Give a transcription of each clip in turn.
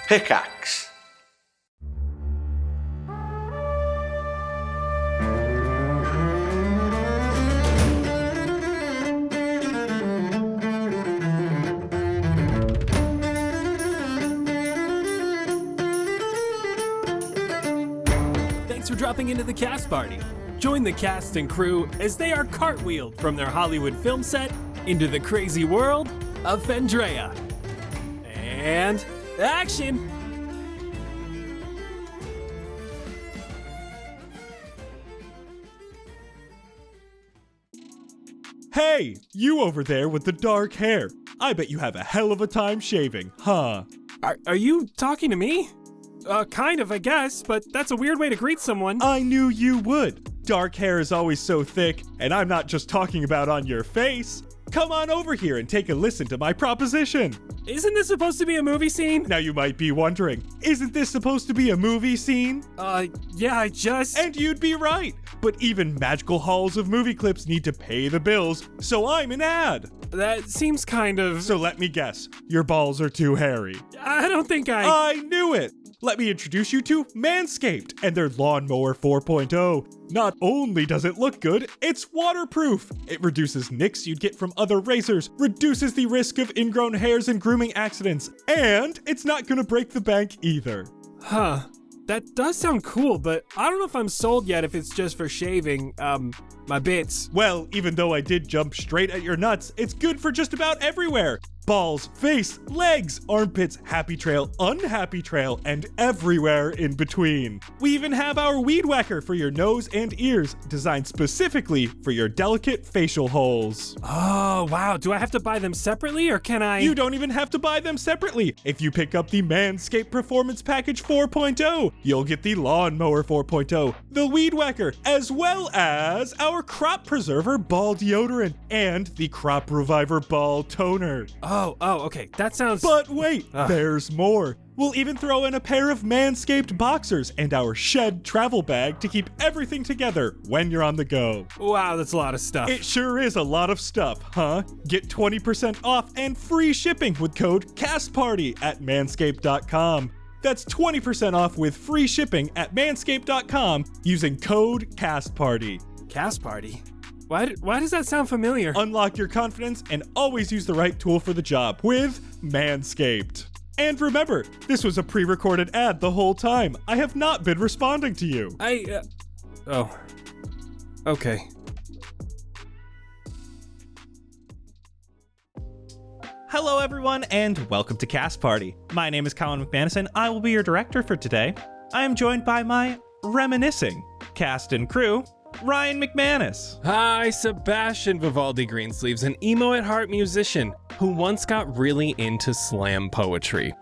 Pickaxe. Thanks for dropping into the cast party. Join the cast and crew as they are cartwheeled from their Hollywood film set into the crazy world of Fendraeya. And action! Hey, you over there with the dark hair. I bet you have a hell of a time shaving, huh? Are you talking to me? Kind of, I guess, but that's a weird way to greet someone. I knew you would. Dark hair is always so thick, and I'm not just talking about on your face. Come on over here and take a listen to my proposition. Isn't this supposed to be a movie scene? Now you might be wondering, isn't this supposed to be a movie scene? Yeah, And you'd be right. But even magical halls of movie clips need to pay the bills, so I'm an ad. That seems kind of... So let me guess, your balls are too hairy. I don't think I knew it. Let me introduce you to Manscaped and their Lawnmower 4.0. Not only does it look good, it's waterproof. It reduces nicks you'd get from other razors, reduces the risk of ingrown hairs and grooming accidents, and it's not gonna break the bank either. Huh. That does sound cool, but I don't know if I'm sold yet if it's just for shaving, my bits. Well, even though I did jump straight at your nuts, it's good for just about everywhere. Balls, face, legs, armpits, happy trail, unhappy trail, and everywhere in between. We even have our weed whacker for your nose and ears, designed specifically for your delicate facial holes. Oh, wow. Do I have to buy them separately, or can I? You don't even have to buy them separately. If you pick up the Manscaped Performance Package 4.0, you'll get the Lawnmower 4.0, the weed whacker, as well as our Crop Preserver Ball Deodorant and the Crop Reviver Ball Toner. Oh, okay. That sounds... But wait, there's more. We'll even throw in a pair of Manscaped boxers and our Shed travel bag to keep everything together when you're on the go. Wow, that's a lot of stuff. It sure is a lot of stuff, huh? Get 20% off and free shipping with code CASTPARTY at manscaped.com. That's 20% off with free shipping at manscaped.com using code CASTPARTY. Cast party? Why does that sound familiar? Unlock your confidence and always use the right tool for the job with Manscaped. And remember, this was a pre-recorded ad the whole time. I have not been responding to you. Okay. Hello everyone and welcome to Cast Party. My name is Colin McManus and I will be your director for today. I am joined by my reminiscing cast and crew, Ryan McManus. Hi, Sebastian Vivaldi Greensleeves, an emo at heart musician who once got really into slam poetry.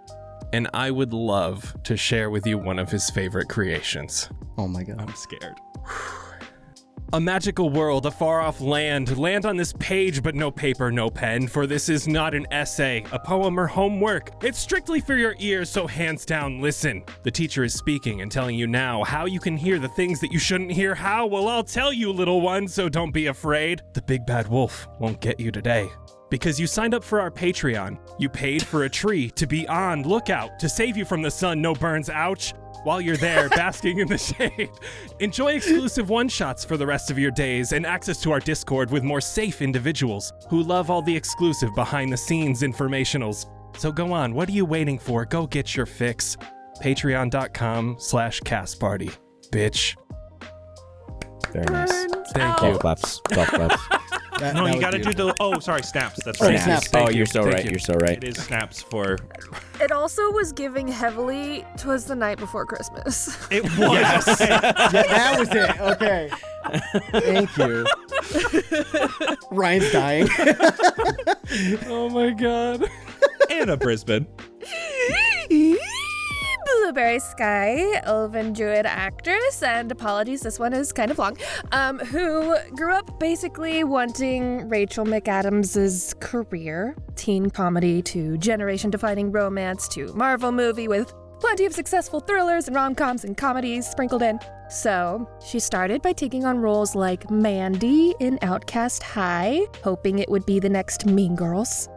And I would love to share with you one of his favorite creations. Oh my god. I'm scared. A magical world, a far-off land on this page, but no paper, no pen, for this is not an essay, a poem, or homework. It's strictly for your ears, so hands down, listen. The teacher is speaking and telling you now how you can hear the things that you shouldn't hear. How? Well, I'll tell you, little one, so don't be afraid. The big bad wolf won't get you today. Because you signed up for our Patreon. You paid for a tree to be on lookout, to save you from the sun, no burns, ouch. While you're there, basking in the shade. Enjoy exclusive one-shots for the rest of your days and access to our Discord with more safe individuals who love all the exclusive behind-the-scenes informationals. So go on, what are you waiting for? Go get your fix. Patreon.com/castparty. Bitch. Very nice. Thank you. Golf claps. No, you gotta do the... Oh, sorry, snaps. That's Oh, right. snaps. Thank Oh, you. you're so Thank right. you. You're so right. It is snaps for... It also was giving heavily 'Twas the Night Before Christmas. It was. Yes. Okay. Yeah, that was it. Okay. Thank you. Ryan's dying. Oh my god. Anna Brisbane. Blueberry Sky, Elven Druid actress, and apologies, this one is kind of long, who grew up basically wanting Rachel McAdams' career, teen comedy to generation-defining romance to Marvel movie with plenty of successful thrillers and rom-coms and comedies sprinkled in. So she started by taking on roles like Mandy in Outcast High, hoping it would be the next Mean Girls.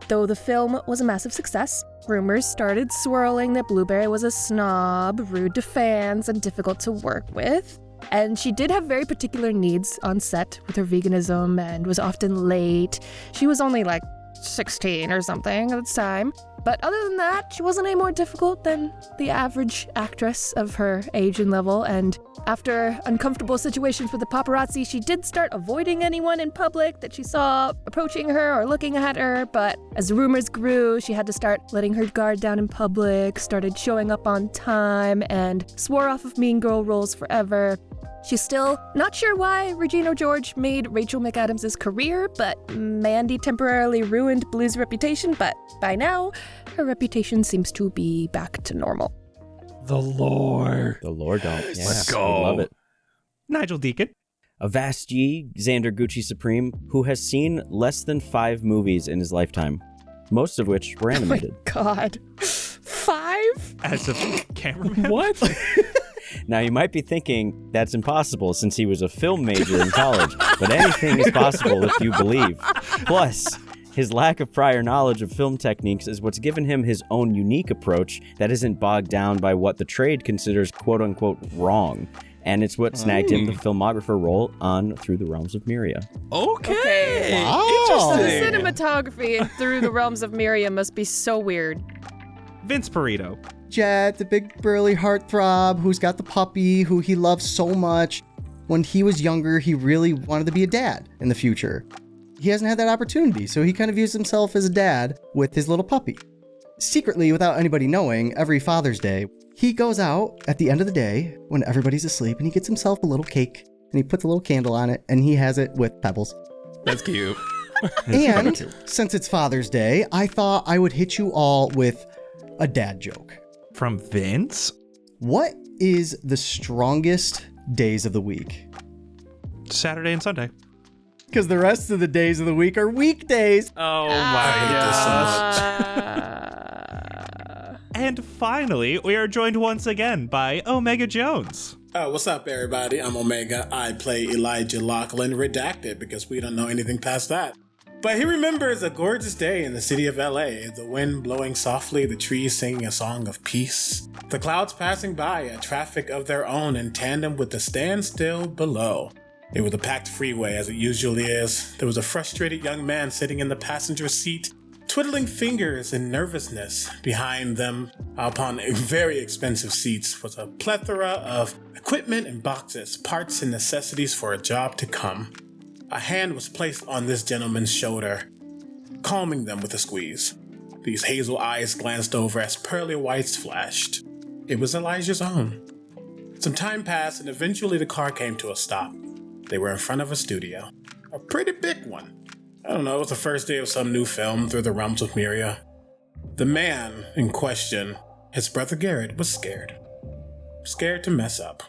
Though the film was a massive success, rumors started swirling that Blueberry was a snob, rude to fans, and difficult to work with. And she did have very particular needs on set with her veganism and was often late. She was only like 16 or something at the time. But other than that, she wasn't any more difficult than the average actress of her age and level. And after uncomfortable situations with the paparazzi, she did start avoiding anyone in public that she saw approaching her or looking at her. But as the rumors grew, she had to start letting her guard down in public, started showing up on time, and swore off of mean girl roles forever. She's still not sure why Regina George made Rachel McAdams' career, but Mandy temporarily ruined Blue's reputation, but by now, her reputation seems to be back to normal. The lore. The lore don't. Yeah, Let's go. we love it. Nigel Deacon. A vast G, Xander Gucci Supreme, who has seen less than 5 movies in his lifetime, most of which were animated. Oh my God. 5? As a cameraman. What? Now, you might be thinking that's impossible since he was a film major in college, but anything is possible if you believe. Plus, his lack of prior knowledge of film techniques is what's given him his own unique approach that isn't bogged down by what the trade considers quote-unquote wrong. And it's what snagged him the filmographer role on Through the Realms of Myria. Okay. So the Interesting. cinematography in Through the Realms of Myria must be so weird. Vince Perito. Jett, the big burly heartthrob who's got the puppy who he loves so much. When he was younger, he really wanted to be a dad in the future. He hasn't had that opportunity, so he kind of views himself as a dad with his little puppy. Secretly, without anybody knowing, every Father's Day, he goes out at the end of the day when everybody's asleep and he gets himself a little cake and he puts a little candle on it and he has it with pebbles. That's cute. And since it's Father's Day, I thought I would hit you all with a dad joke. From Vince? What is the strongest days of the week? Saturday and Sunday. Because the rest of the days of the week are weekdays. Oh I hate this so much. And finally, we are joined once again by Omega Jones. What's up, everybody? I'm Omega. I play Elijah Lachlan, redacted because we don't know anything past that. But he remembers a gorgeous day in the city of LA, the wind blowing softly, the trees singing a song of peace, the clouds passing by, a traffic of their own in tandem with the standstill below. It was a packed freeway as it usually is. There was a frustrated young man sitting in the passenger seat, twiddling fingers in nervousness. Behind them, upon very expensive seats, was a plethora of equipment and boxes, parts and necessities for a job to come. A hand was placed on this gentleman's shoulder, calming them with a squeeze. These hazel eyes glanced over as pearly whites flashed. It was Elijah's own. Some time passed and eventually the car came to a stop. They were in front of a studio. A pretty big one. I don't know, it was the first day of some new film, Through the Realms of Myria. The man in question, his brother Garrett, was scared. Scared to mess up.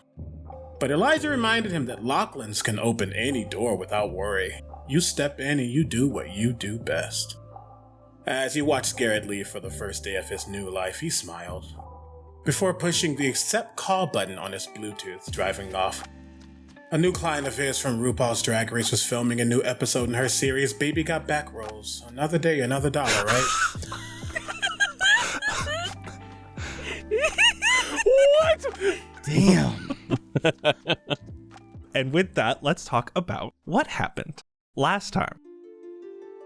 But Elijah reminded him that Lachlan's can open any door without worry. You step in and you do what you do best. As he watched Garrett leave for the first day of his new life, he smiled. Before pushing the accept call button on his Bluetooth, driving off. A new client of his from RuPaul's Drag Race was filming a new episode in her series, Baby Got Back Rolls. Another day, another dollar, right? What? Damn. And with that, let's talk about what happened last time.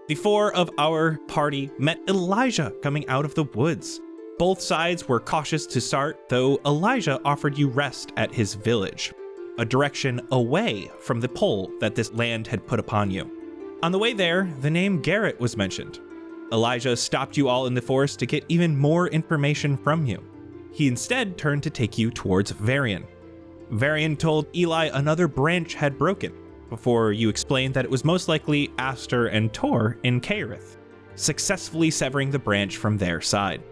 The 4 of our party met Elijah coming out of the woods. Both sides were cautious to start, though Elijah offered you rest at his village, a direction away from the pull that this land had put upon you. On the way there, the name Garrett was mentioned. Elijah stopped you all in the forest to get even more information from you. He instead turned to take you towards Varian. Varian told Eli another branch had broken, before you explained that it was most likely Aster and Tor in Caerith, successfully severing the branch from their side.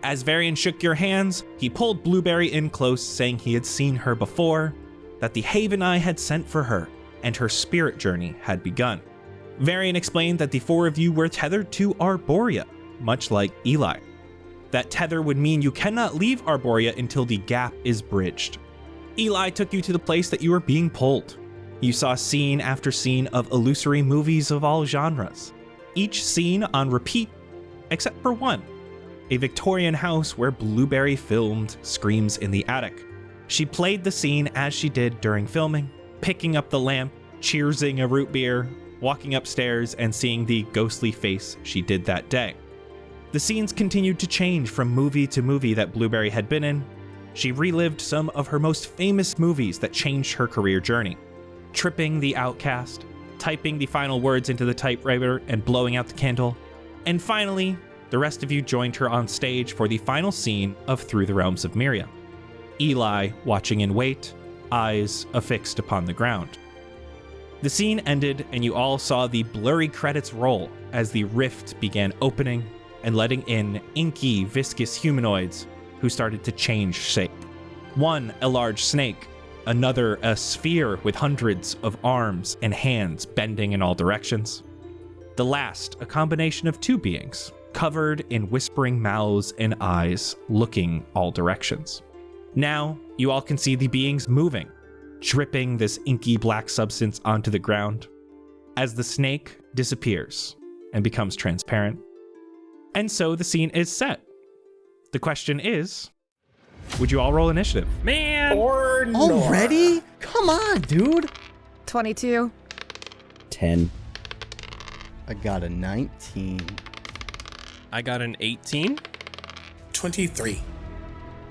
As Varian shook your hands, he pulled Blueberry in close, saying he had seen her before, that the Haven Eye had sent for her, and her spirit journey had begun. Varian explained that the 4 of you were tethered to Arborea, much like Eli. That tether would mean you cannot leave Arborea until the gap is bridged. Eli took you to the place that you were being pulled. You saw scene after scene of illusory movies of all genres, each scene on repeat, except for one. A Victorian house where Blueberry filmed Screams in the Attic. She played the scene as she did during filming, picking up the lamp, cheersing a root beer, walking upstairs, and seeing the ghostly face she did that day. The scenes continued to change from movie to movie that Blueberry had been in. She relived some of her most famous movies that changed her career journey. Tripping the outcast, typing the final words into the typewriter and blowing out the candle. And finally, the rest of you joined her on stage for the final scene of Through the Realms of Myria. Eli watching in wait, eyes affixed upon the ground. The scene ended and you all saw the blurry credits roll as the rift began opening and letting in inky, viscous humanoids who started to change shape. One, a large snake, another, a sphere with hundreds of arms and hands bending in all directions. The last, a combination of two beings, covered in whispering mouths and eyes, looking all directions. Now, you all can see the beings moving, dripping this inky black substance onto the ground, as the snake disappears and becomes transparent. And so the scene is set. The question is, would you all roll initiative? Man! Or no. Already? Come on, dude. 22. 10. I got a 19. I got an 18. 23.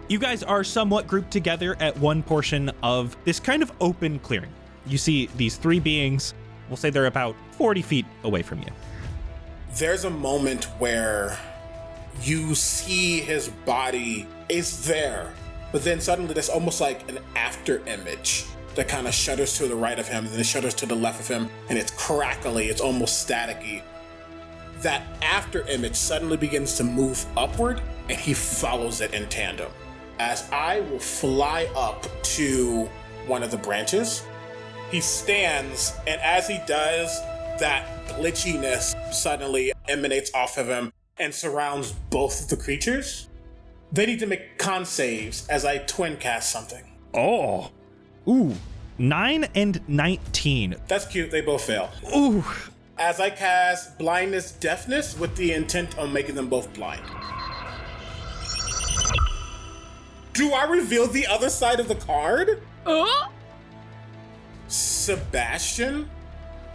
You guys are somewhat grouped together at one portion of this kind of open clearing. You see these three beings, we'll say they're about 40 feet away from you. There's a moment where you see his body is there, but then suddenly there's almost like an after image that kind of shudders to the right of him, and then it shudders to the left of him, and it's crackly, it's almost staticky. That after image suddenly begins to move upward, and he follows it in tandem. As I will fly up to one of the branches, he stands, and as he does, that glitchiness suddenly emanates off of him and surrounds both of the creatures. They need to make con saves as I twin cast something. Oh. Ooh. 9 and 19. That's cute, they both fail. Ooh. As I cast blindness, deafness with the intent of making them both blind. Do I reveal the other side of the card? Sebastian,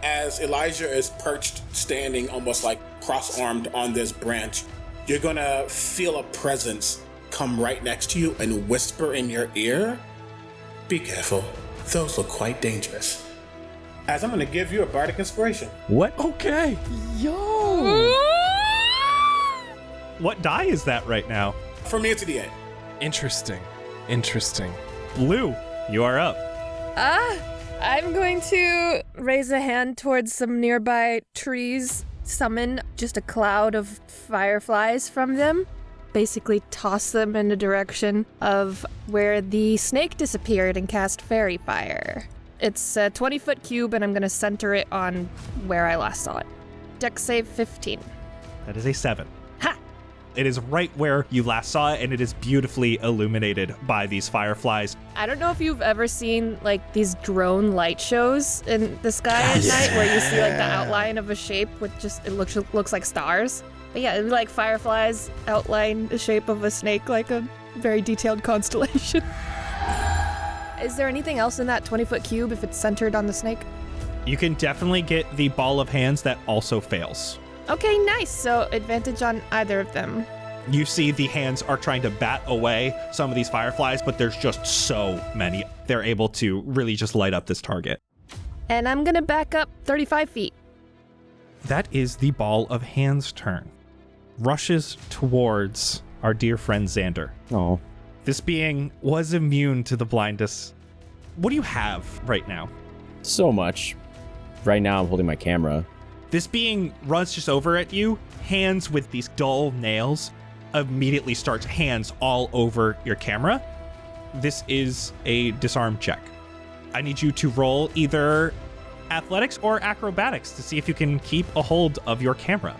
as Elijah is perched, standing almost like cross-armed on this branch, you're gonna feel a presence come right next to you and whisper in your ear, "Be careful, those look quite dangerous." As I'm gonna give you a bardic inspiration. What? Okay. Yo. What die is that right now? For me, it's a D8. Interesting. Lou, you are up. I'm going to raise a hand towards some nearby trees, summon just a cloud of fireflies from them, basically toss them in the direction of where the snake disappeared and cast fairy fire. It's a 20-foot cube, and I'm going to center it on where I last saw it. Dex save 15. That is a 7. Ha! It is right where you last saw it, and it is beautifully illuminated by these fireflies. I don't know if you've ever seen like these drone light shows in the sky at night where you see like the outline of a shape with just, it looks like stars. But yeah, like fireflies outline the shape of a snake like a very detailed constellation. Is there anything else in that 20-foot cube if it's centered on the snake? You can definitely get the ball of hands that also fails. Okay, nice. So advantage on either of them. You see the hands are trying to bat away some of these fireflies, but there's just so many. They're able to really just light up this target. And I'm going to back up 35 feet. That is the ball of hands turn. Rushes towards our dear friend Xander. Oh. This being was immune to the blindness. What do you have right now? So much. Right now I'm holding my camera. This being runs just over at you, hands with these dull nails, immediately starts hands all over your camera. This is a disarm check. I need you to roll either athletics or acrobatics to see if you can keep a hold of your camera.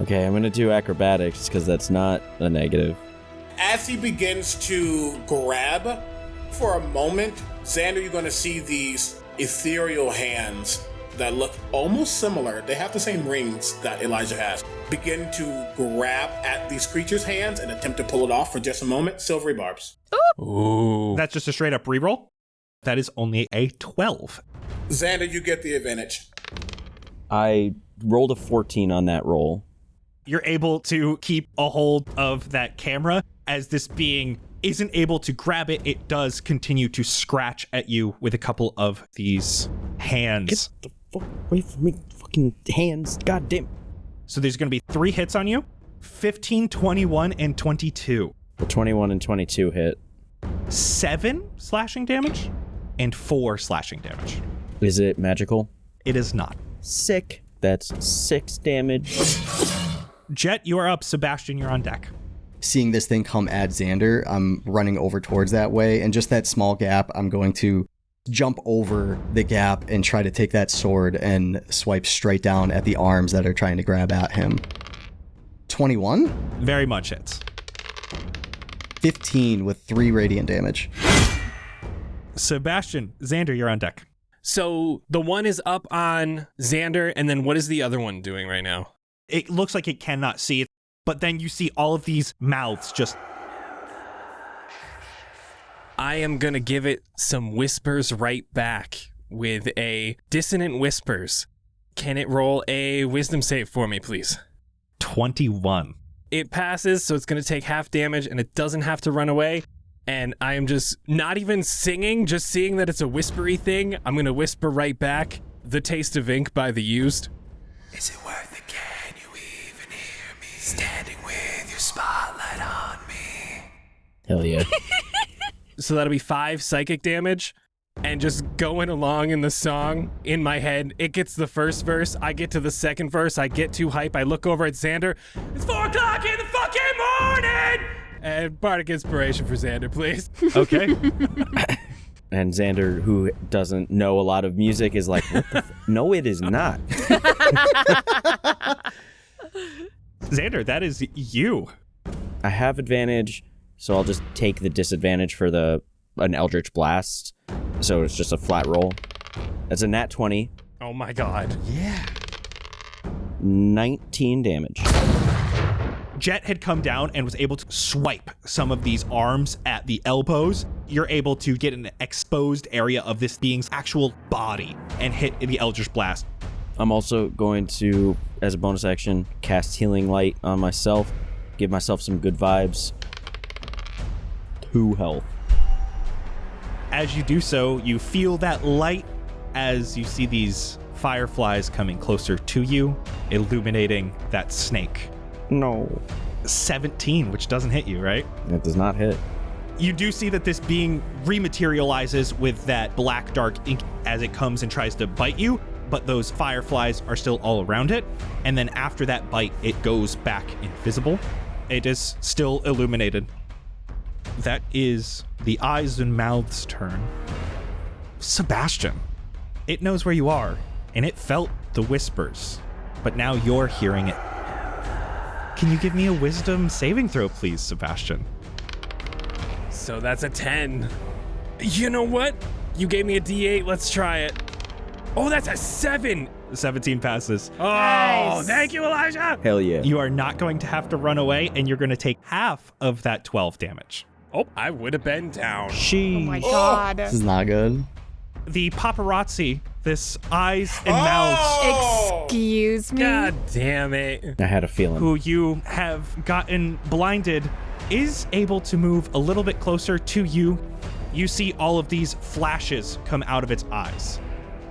Okay, I'm gonna do acrobatics because that's not a negative. As he begins to grab, for a moment, Xander, you're going to see these ethereal hands that look almost similar, they have the same rings that Elijah has, begin to grab at these creatures' hands and attempt to pull it off for just a moment. Silvery barbs. Ooh. That's just a straight up reroll. That is only a 12. Xander, you get the advantage. I rolled a 14 on that roll. You're able to keep a hold of that camera. As this being isn't able to grab it, it does continue to scratch at you with a couple of these hands. Get the fuck away from me, fucking hands. God damn. So there's going to be 3 hits on you. 15, 21, and 22. The 21 and 22 hit. 7 slashing damage and 4 slashing damage. Is it magical? It is not. Sick. That's 6 damage. Jett, you are up. Sebastian, you're on deck. Seeing this thing come at Xander, I'm running over towards that way, and just that small gap, I'm going to jump over the gap and try to take that sword and swipe straight down at the arms that are trying to grab at him. 21? Very much hits. 15 with 3 radiant damage. Sebastian, Xander, you're on deck. So the one is up on Xander, and then what is the other one doing right now? It looks like it cannot see it, but then you see all of these mouths just... I am going to give it some whispers right back with a dissonant whispers. Can it roll a wisdom save for me, please? 21. It passes, so it's going to take half damage, and it doesn't have to run away. And I am just not even singing, just seeing that it's a whispery thing. I'm going to whisper right back, The Taste of Ink by The Used. Is it worth it? Can you even hear me? Standing with your spotlight on me. Hell yeah. So that'll be 5 psychic damage. And just going along in the song in my head, it gets the first verse. I get to the second verse. I get too hype. I look over at Xander. It's 4 o'clock in the fucking morning. And bardic inspiration for Xander, please. Okay. And Xander, who doesn't know a lot of music, is like, what the no, it is not. Xander, that is you. I have advantage, so I'll just take the disadvantage for an Eldritch Blast. So it's just a flat roll. That's a nat 20. Oh my god. Yeah. 19 damage. Jett had come down and was able to swipe some of these arms at the elbows. You're able to get an exposed area of this being's actual body and hit the Eldritch Blast. I'm also going to, as a bonus action, cast Healing Light on myself. Give myself some good vibes. 2 health. As you do so, you feel that light as you see these fireflies coming closer to you, illuminating that snake. No. 17, which doesn't hit you, right? That does not hit. You do see that this being rematerializes with that black dark ink as it comes and tries to bite you, but those fireflies are still all around it. And then after that bite, it goes back invisible. It is still illuminated. That is the eyes and mouths turn. Sebastian, it knows where you are, and it felt the whispers, but now you're hearing it. Can you give me a wisdom saving throw, please, Sebastian? So that's a 10. You know what? You gave me a D8. Let's try it. Oh, that's a 7. 17 passes. Oh, Nice. Thank you, Elijah. Hell yeah. You are not going to have to run away, and you're going to take half of that 12 damage. Oh, I would have been down. Oh my god. This is not good. The paparazzi, this eyes and mouths, Excuse me? God damn it. I had a feeling. who you have gotten blinded, is able to move a little bit closer to you. You see all of these flashes come out of its eyes.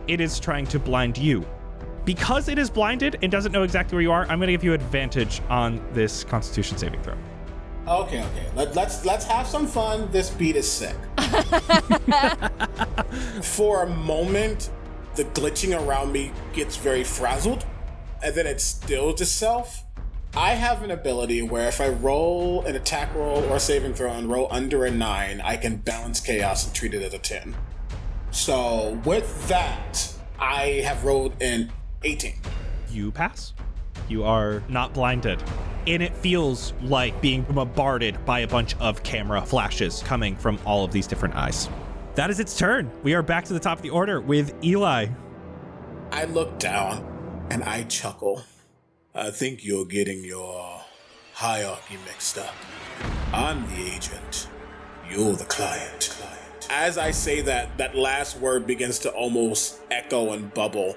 It is trying to blind you. Because it is blinded and doesn't know exactly where you are, I'm going to give you advantage on this Constitution saving throw. Okay. Let's have some fun. This beat is sick. For a moment, the glitching around me gets very frazzled, and then it stills itself. I have an ability where if I roll an attack roll or a saving throw and roll under a 9, I can balance chaos and treat it as a 10. So with that, I have rolled an 18. You pass. You are not blinded. And it feels like being bombarded by a bunch of camera flashes coming from all of these different eyes. That is its turn. We are back to the top of the order with Eli. I look down and I chuckle. I think you're getting your hierarchy mixed up. I'm the agent. You're the client. As I say that, that last word begins to almost echo and bubble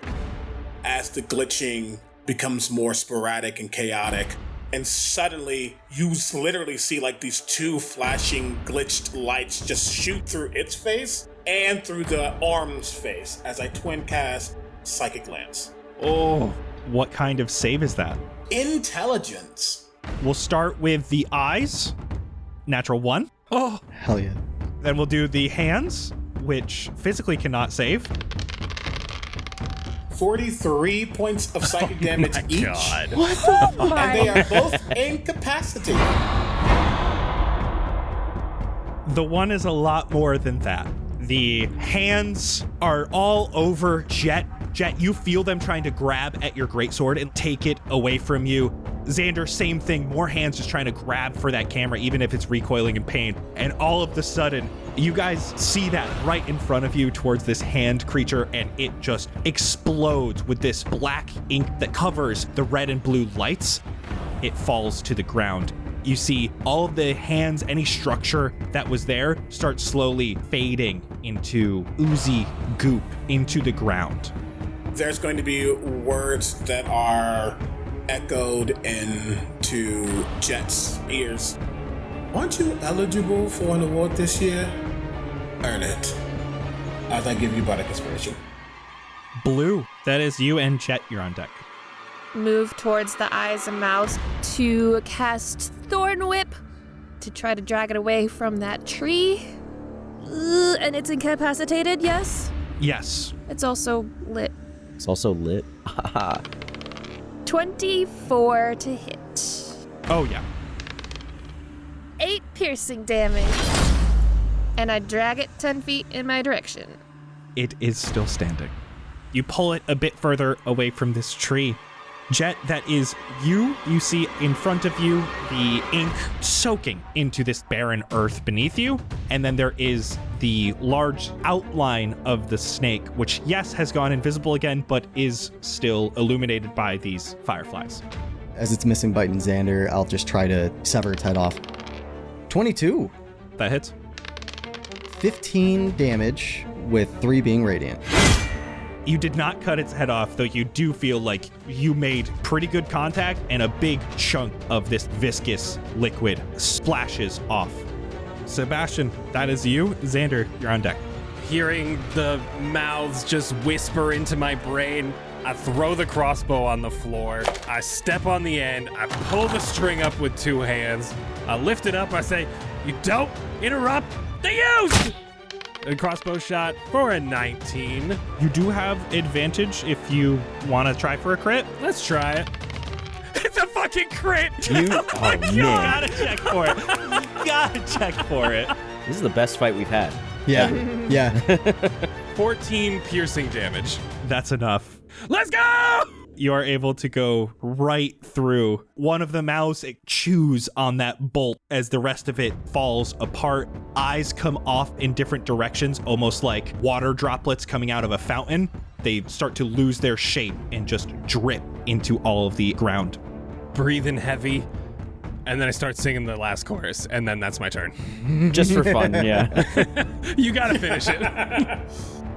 as the glitching becomes more sporadic and chaotic. And suddenly, you literally see like these two flashing glitched lights just shoot through its face and through the arm's face as I twin cast Psychic Lance. Oh, what kind of save is that? Intelligence. We'll start with the eyes. Natural 1. Oh, Hell yeah. then we'll do the hands, which physically cannot save. 43 points of psychic damage each. God. What the And they are both incapacitated. The one is a lot more than that. The hands are all over Jett. Jett, you feel them trying to grab at your greatsword and take it away from you. Xander, same thing. More hands just trying to grab for that camera, even if it's recoiling in pain. And all of a sudden, you guys see that right in front of you towards this hand creature, and it just explodes with this black ink that covers the red and blue lights. It falls to the ground. You see all of the hands, any structure that was there, start slowly fading into oozy goop into the ground. There's going to be words that are echoed into Jett's ears. Aren't you eligible for an award this year? Earn it. As I give you Bardic Inspiration. Blue, that is you and Jett, you're on deck. Move towards the eyes and mouths to cast Thorn Whip to try to drag it away from that tree. And it's incapacitated, yes? Yes. It's also lit. It's also lit. 24 to hit. Oh, yeah. 8 piercing damage. And I drag it 10 feet in my direction. It is still standing. You pull it a bit further away from this tree. Jett, that is you. You see in front of you the ink soaking into this barren earth beneath you. And then there is the large outline of the snake, which, yes, has gone invisible again, but is still illuminated by these fireflies. As it's missing biting Xander, I'll just try to sever its head off. 22. That hits. 15 damage with 3 being radiant. You did not cut its head off, though you do feel like you made pretty good contact, and a big chunk of this viscous liquid splashes off. Sebastian, that is you. Xander, you're on deck. Hearing the mouths just whisper into my brain, I throw the crossbow on the floor. I step on the end. I pull the string up with 2 hands. I lift it up. I say, "You don't interrupt the use!" A crossbow shot for a 19. You do have advantage if you want to try for a crit. Let's try it. It's a fucking crit! Oh, man. Gotta check for it. Gotta check for it. This is the best fight we've had. Yeah. Yeah. 14 piercing damage. That's enough. Let's go! You are able to go right through one of the mouths. It chews on that bolt as the rest of it falls apart. Eyes come off in different directions, almost like water droplets coming out of a fountain. They start to lose their shape and just drip into all of the ground. Breathing heavy. And then I start singing the last chorus, and then that's my turn. Just for fun, yeah. You gotta finish it.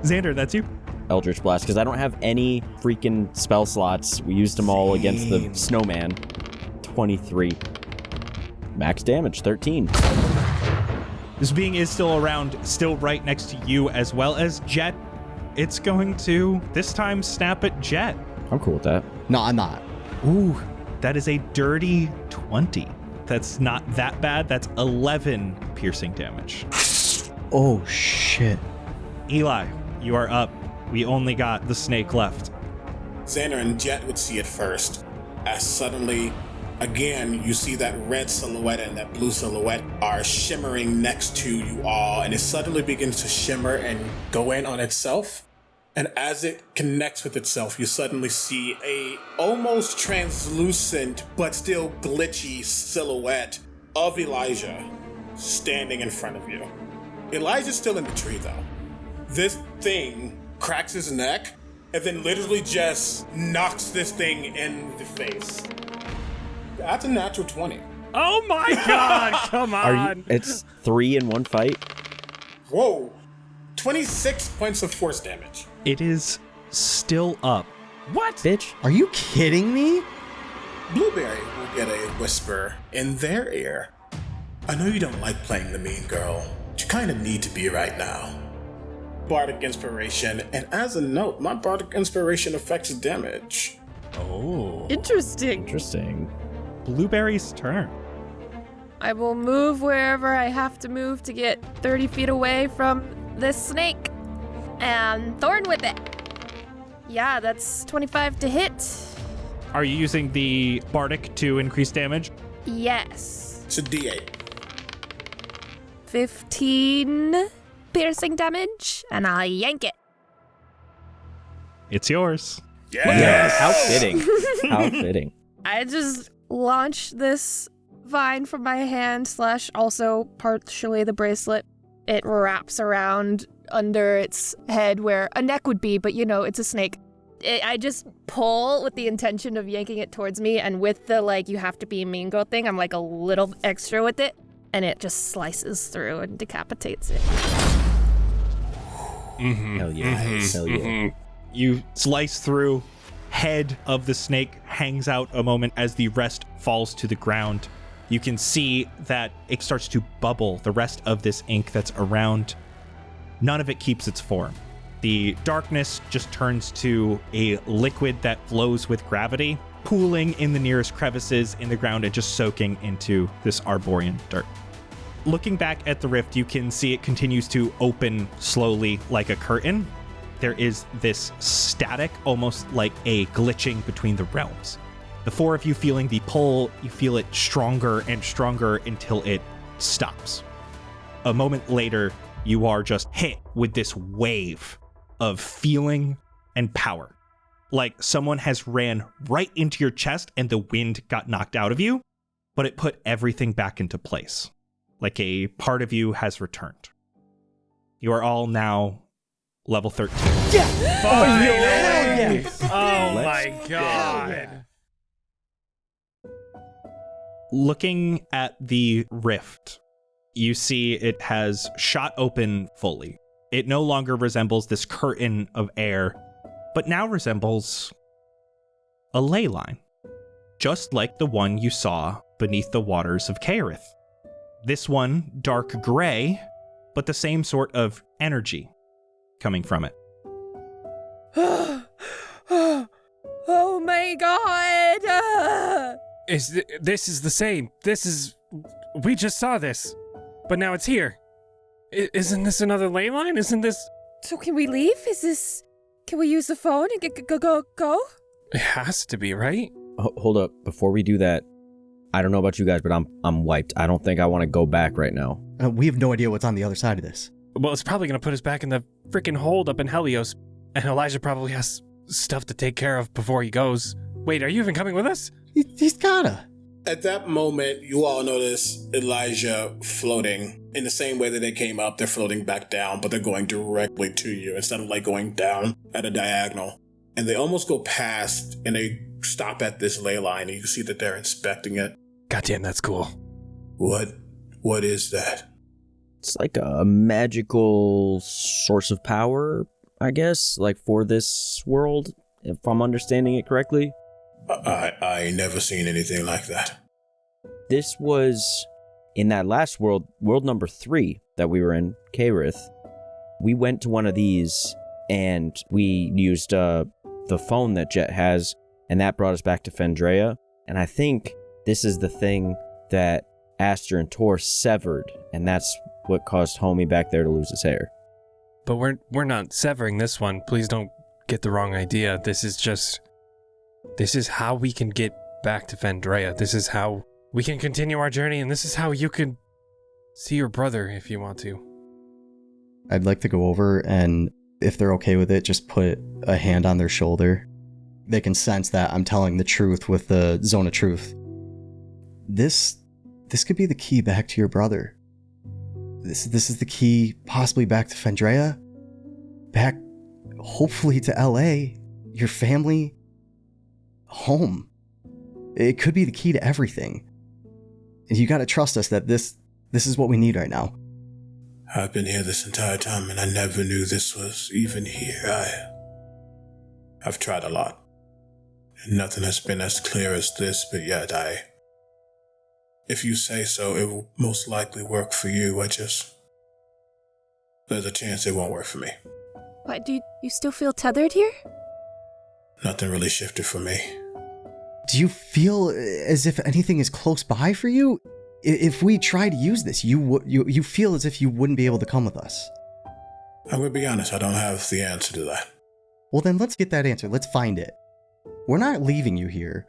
Xander, that's you. Eldritch Blast, because I don't have any freaking spell slots. We used them all against the snowman. 23. Max damage, 13. This being is still around, still right next to you, as well as Jett. It's going to, this time, snap at Jett. I'm cool with that. No, I'm not. Ooh, that is a dirty 20. That's not that bad. That's 11 piercing damage. Oh, shit. Eli, you are up. We only got the snake left. Xander and Jett would see it first, as suddenly, again, you see that red silhouette and that blue silhouette are shimmering next to you all, and it suddenly begins to shimmer and go in on itself. And as it connects with itself, you suddenly see a almost translucent but still glitchy silhouette of Elijah standing in front of you. Elijah's still in the tree, though. This thing cracks his neck and then literally just knocks this thing in the face. That's a natural 20. Oh my god, come on. It's 3 in one fight? Whoa. 26 points of force damage. It is still up. What? Bitch. Are you kidding me? Blueberry will get a whisper in their ear. I know you don't like playing the mean girl, but you kind of need to be right now. Bardic Inspiration, and as a note, my Bardic Inspiration affects damage. Oh. Interesting. Blueberry's turn. I will move wherever I have to move to get 30 feet away from this snake. And Thorn with it. Yeah, that's 25 to hit. Are you using the Bardic to increase damage? Yes. It's a D8. 15 piercing damage, and I yank it. It's yours. Yes. How fitting. How fitting. I just launch this vine from my hand / also partially the bracelet. It wraps around under its head where a neck would be, but it's a snake. I just pull with the intention of yanking it towards me, and with the you have to be a mean girl thing, I'm a little extra with it, and it just slices through and decapitates it. Mm-hmm. Hell yeah. Hell yeah. You slice through. Head of the snake hangs out a moment as the rest falls to the ground. You can see that it starts to bubble, the rest of this ink that's around. None of it keeps its form. The darkness just turns to a liquid that flows with gravity, pooling in the nearest crevices in the ground and just soaking into this Arborian dirt. Looking back at the rift, you can see it continues to open slowly like a curtain. There is this static, almost like a glitching between the realms. The four of you feeling the pull, you feel it stronger and stronger until it stops. A moment later, you are just hit with this wave of feeling and power. Like someone has ran right into your chest and the wind got knocked out of you, but it put everything back into place. Like a part of you has returned. You are all now level 13. Oh my god. Looking at the rift, you see it has shot open fully. It no longer resembles this curtain of air, but now resembles a ley line, just like the one you saw beneath the waters of Caerith. This one, dark gray, but the same sort of energy coming from it. Oh my god! This is the same. We just saw this, but now it's here. Isn't this another ley line? Isn't this? So can we leave? Can we use the phone and go? It has to be, right? Hold up. Before we do that, I don't know about you guys, but I'm wiped. I don't think I want to go back right now. We have no idea what's on the other side of this. Well, it's probably going to put us back in the freaking hold up in Helios, and Elijah probably has stuff to take care of before he goes. Wait, are you even coming with us? He's gotta. At that moment, you all notice Elijah floating in the same way that they came up. They're floating back down, but they're going directly to you instead of going down at a diagonal. And they almost go past and they stop at this ley line and you can see that they're inspecting it. Goddamn, that's cool. What is that? It's like a magical source of power, I guess, for this world, if I'm understanding it correctly. I ain't never seen anything like that. This was in that last world number 3 that we were in, Caerith. We went to one of these and we used the phone that Jett has, and that brought us back to Fendraeya. And I think this is the thing that Aster and Tor severed, and that's what caused Homie back there to lose his hair. But we're not severing this one. Please don't get the wrong idea. This is how we can get back to Fendraeya. This is how we can continue our journey, and this is how you can see your brother if you want to. I'd like to go over and, if they're okay with it, just put a hand on their shoulder. They can sense that I'm telling the truth with the zone of truth. This could be the key back to your brother. This is the key possibly back to Fendraeya. Back, hopefully, to LA. your family, home. It could be the key to everything. And you gotta trust us that this is what we need right now. I've been here this entire time and I never knew this was even here. I've tried a lot. And nothing has been as clear as this, but yet if you say so, it will most likely work for you. There's a chance it won't work for me. What, do you still feel tethered here? Nothing really shifted for me. Do you feel as if anything is close by for you? If we try to use this, you feel as if you wouldn't be able to come with us. I'm going to be honest, I don't have the answer to that. Well, then let's get that answer. Let's find it. We're not leaving you here.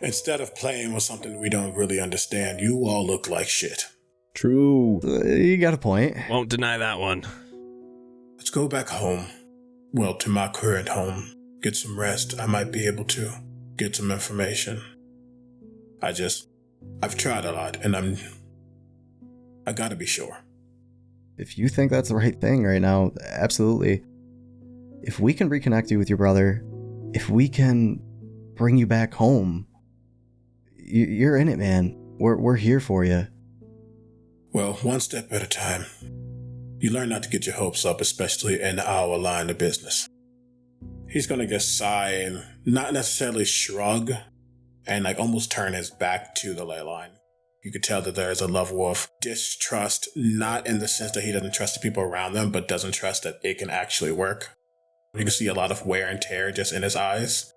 Instead of playing with something we don't really understand, you all look like shit. True. You got a point. Won't deny that one. Let's go back home. Well, to my current home. Get some rest. I might be able to get some information. I've tried a lot, and I gotta be sure. If you think that's the right thing right now, absolutely. If we can reconnect you with your brother, if we can bring you back home, you're in it, man. We're here for you. Well, one step at a time. You learn not to get your hopes up, especially in our line of business. He's gonna just sigh and not necessarily shrug and almost turn his back to the ley line. You could tell that there's a level of distrust, not in the sense that he doesn't trust the people around them, but doesn't trust that it can actually work. You can see a lot of wear and tear just in his eyes.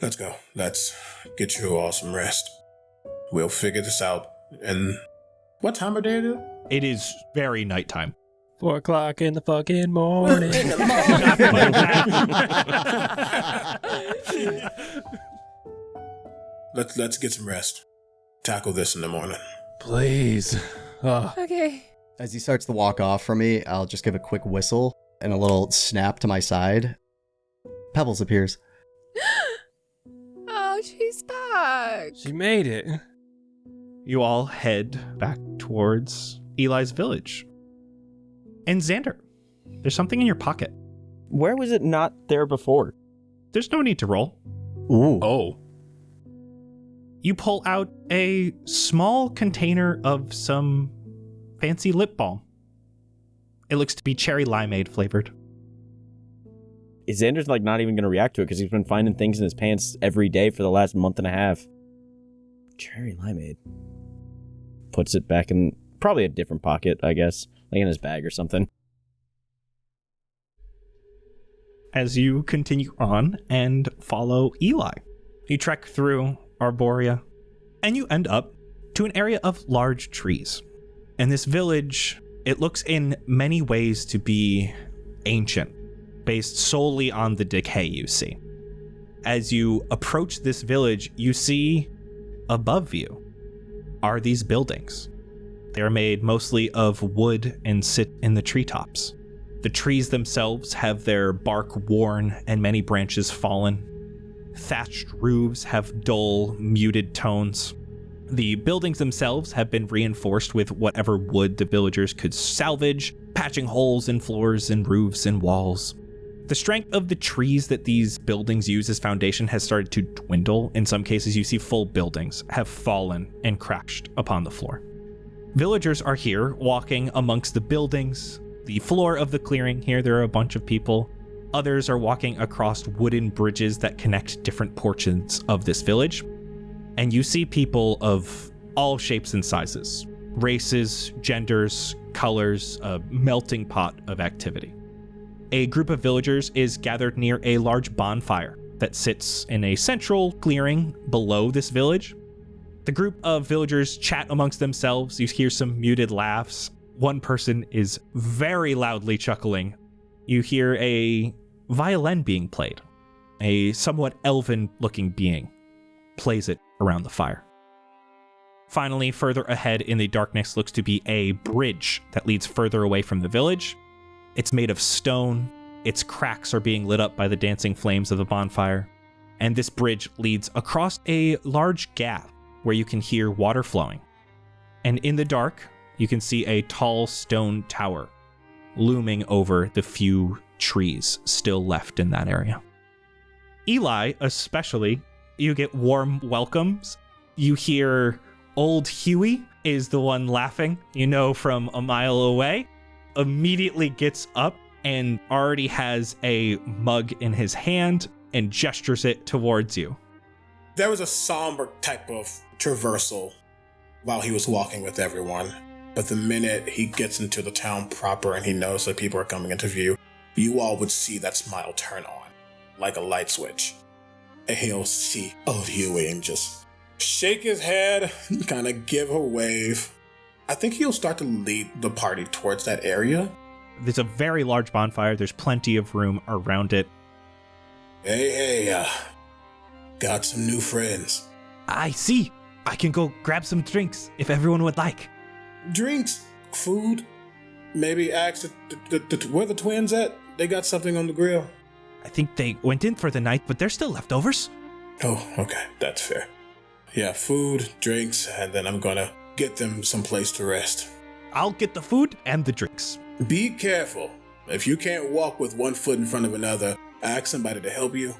Let's go. Let's get you all some rest. We'll figure this out. And what time of day is it? It is very nighttime. 4 o'clock in the fucking morning. Let's get some rest. Tackle this in the morning. Please. Okay. As he starts to walk off from me, I'll just give a quick whistle and a little snap to my side. Pebbles appears. Oh, she's back. She made it. You all head back towards Eli's village. And Xander, there's something in your pocket. Where was it not there before? There's no need to roll. Ooh. Oh. You pull out a small container of some fancy lip balm. It looks to be cherry limeade flavored. Xander's not even going to react to it because he's been finding things in his pants every day for the last month and a half. Cherry limeade. Puts it back in probably a different pocket, I guess. In his bag or something. As you continue on and follow Eli, you trek through Arborea, and you end up to an area of large trees. And this village, it looks in many ways to be ancient, based solely on the decay you see. As you approach this village, you see above you are these buildings. They are made mostly of wood and sit in the treetops. The trees themselves have their bark worn and many branches fallen. Thatched roofs have dull, muted tones. The buildings themselves have been reinforced with whatever wood the villagers could salvage, patching holes in floors and roofs and walls. The strength of the trees that these buildings use as foundation has started to dwindle. In some cases, you see full buildings have fallen and crashed upon the floor. Villagers are here, walking amongst the buildings. The floor of the clearing here, there are a bunch of people. Others are walking across wooden bridges that connect different portions of this village. And you see people of all shapes and sizes, races, genders, colors, a melting pot of activity. A group of villagers is gathered near a large bonfire that sits in a central clearing below this village. The group of villagers chat amongst themselves. You hear some muted laughs. One person is very loudly chuckling. You hear a violin being played. A somewhat elven-looking being plays it around the fire. Finally, further ahead in the darkness looks to be a bridge that leads further away from the village. It's made of stone. Its cracks are being lit up by the dancing flames of the bonfire. And this bridge leads across a large gap where you can hear water flowing. And in the dark, you can see a tall stone tower looming over the few trees still left in that area. Eli, especially, you get warm welcomes. You hear old Huey is the one laughing, from a mile away, immediately gets up and already has a mug in his hand and gestures it towards you. There was a somber type of traversal while he was walking with everyone. But the minute he gets into the town proper and he knows that people are coming into view, you all would see that smile turn on, like a light switch. And he'll see old Huey and just shake his head, kind of give a wave. I think he'll start to lead the party towards that area. There's a very large bonfire. There's plenty of room around it. Hey, got some new friends. I see. I can go grab some drinks if everyone would like. Drinks, food, maybe ask where the twins at? They got something on the grill. I think they went in for the night, but there's still leftovers. Oh, okay, that's fair. Yeah, food, drinks, and then I'm gonna get them someplace to rest. I'll get the food and the drinks. Be careful. If you can't walk with one foot in front of another, ask somebody to help you.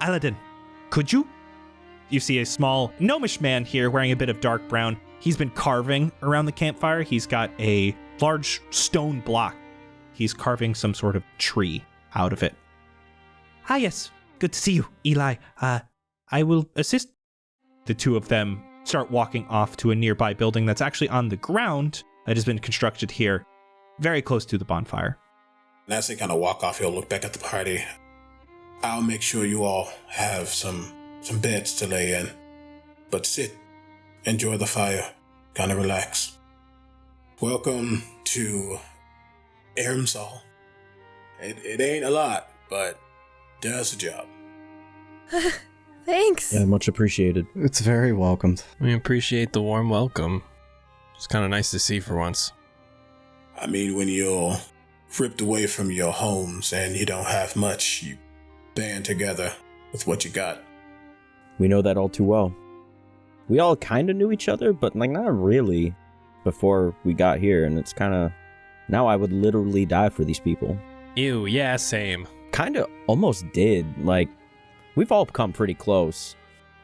Aladdin, could you? You see a small gnomish man here wearing a bit of dark brown. He's been carving around the campfire. He's got a large stone block. He's carving some sort of tree out of it. Ah, yes. Good to see you, Eli. I will assist. The two of them start walking off to a nearby building that's actually on the ground that has been constructed here, very close to the bonfire. And as they kind of walk off, he'll look back at the party. I'll make sure you all have some beds to lay in. But sit, enjoy the fire, kind of relax. Welcome to Ermsal. It ain't a lot, but does the job. Thanks. Yeah, much appreciated. It's very welcomed. We appreciate the warm welcome. It's kind of nice to see for once. I mean, when you're ripped away from your homes and you don't have much, you band together with what you got. We know that all too well. We all kind of knew each other, but not really before we got here, and it's kind of... Now I would literally die for these people. Ew, yeah, same. Kind of almost did. We've all come pretty close.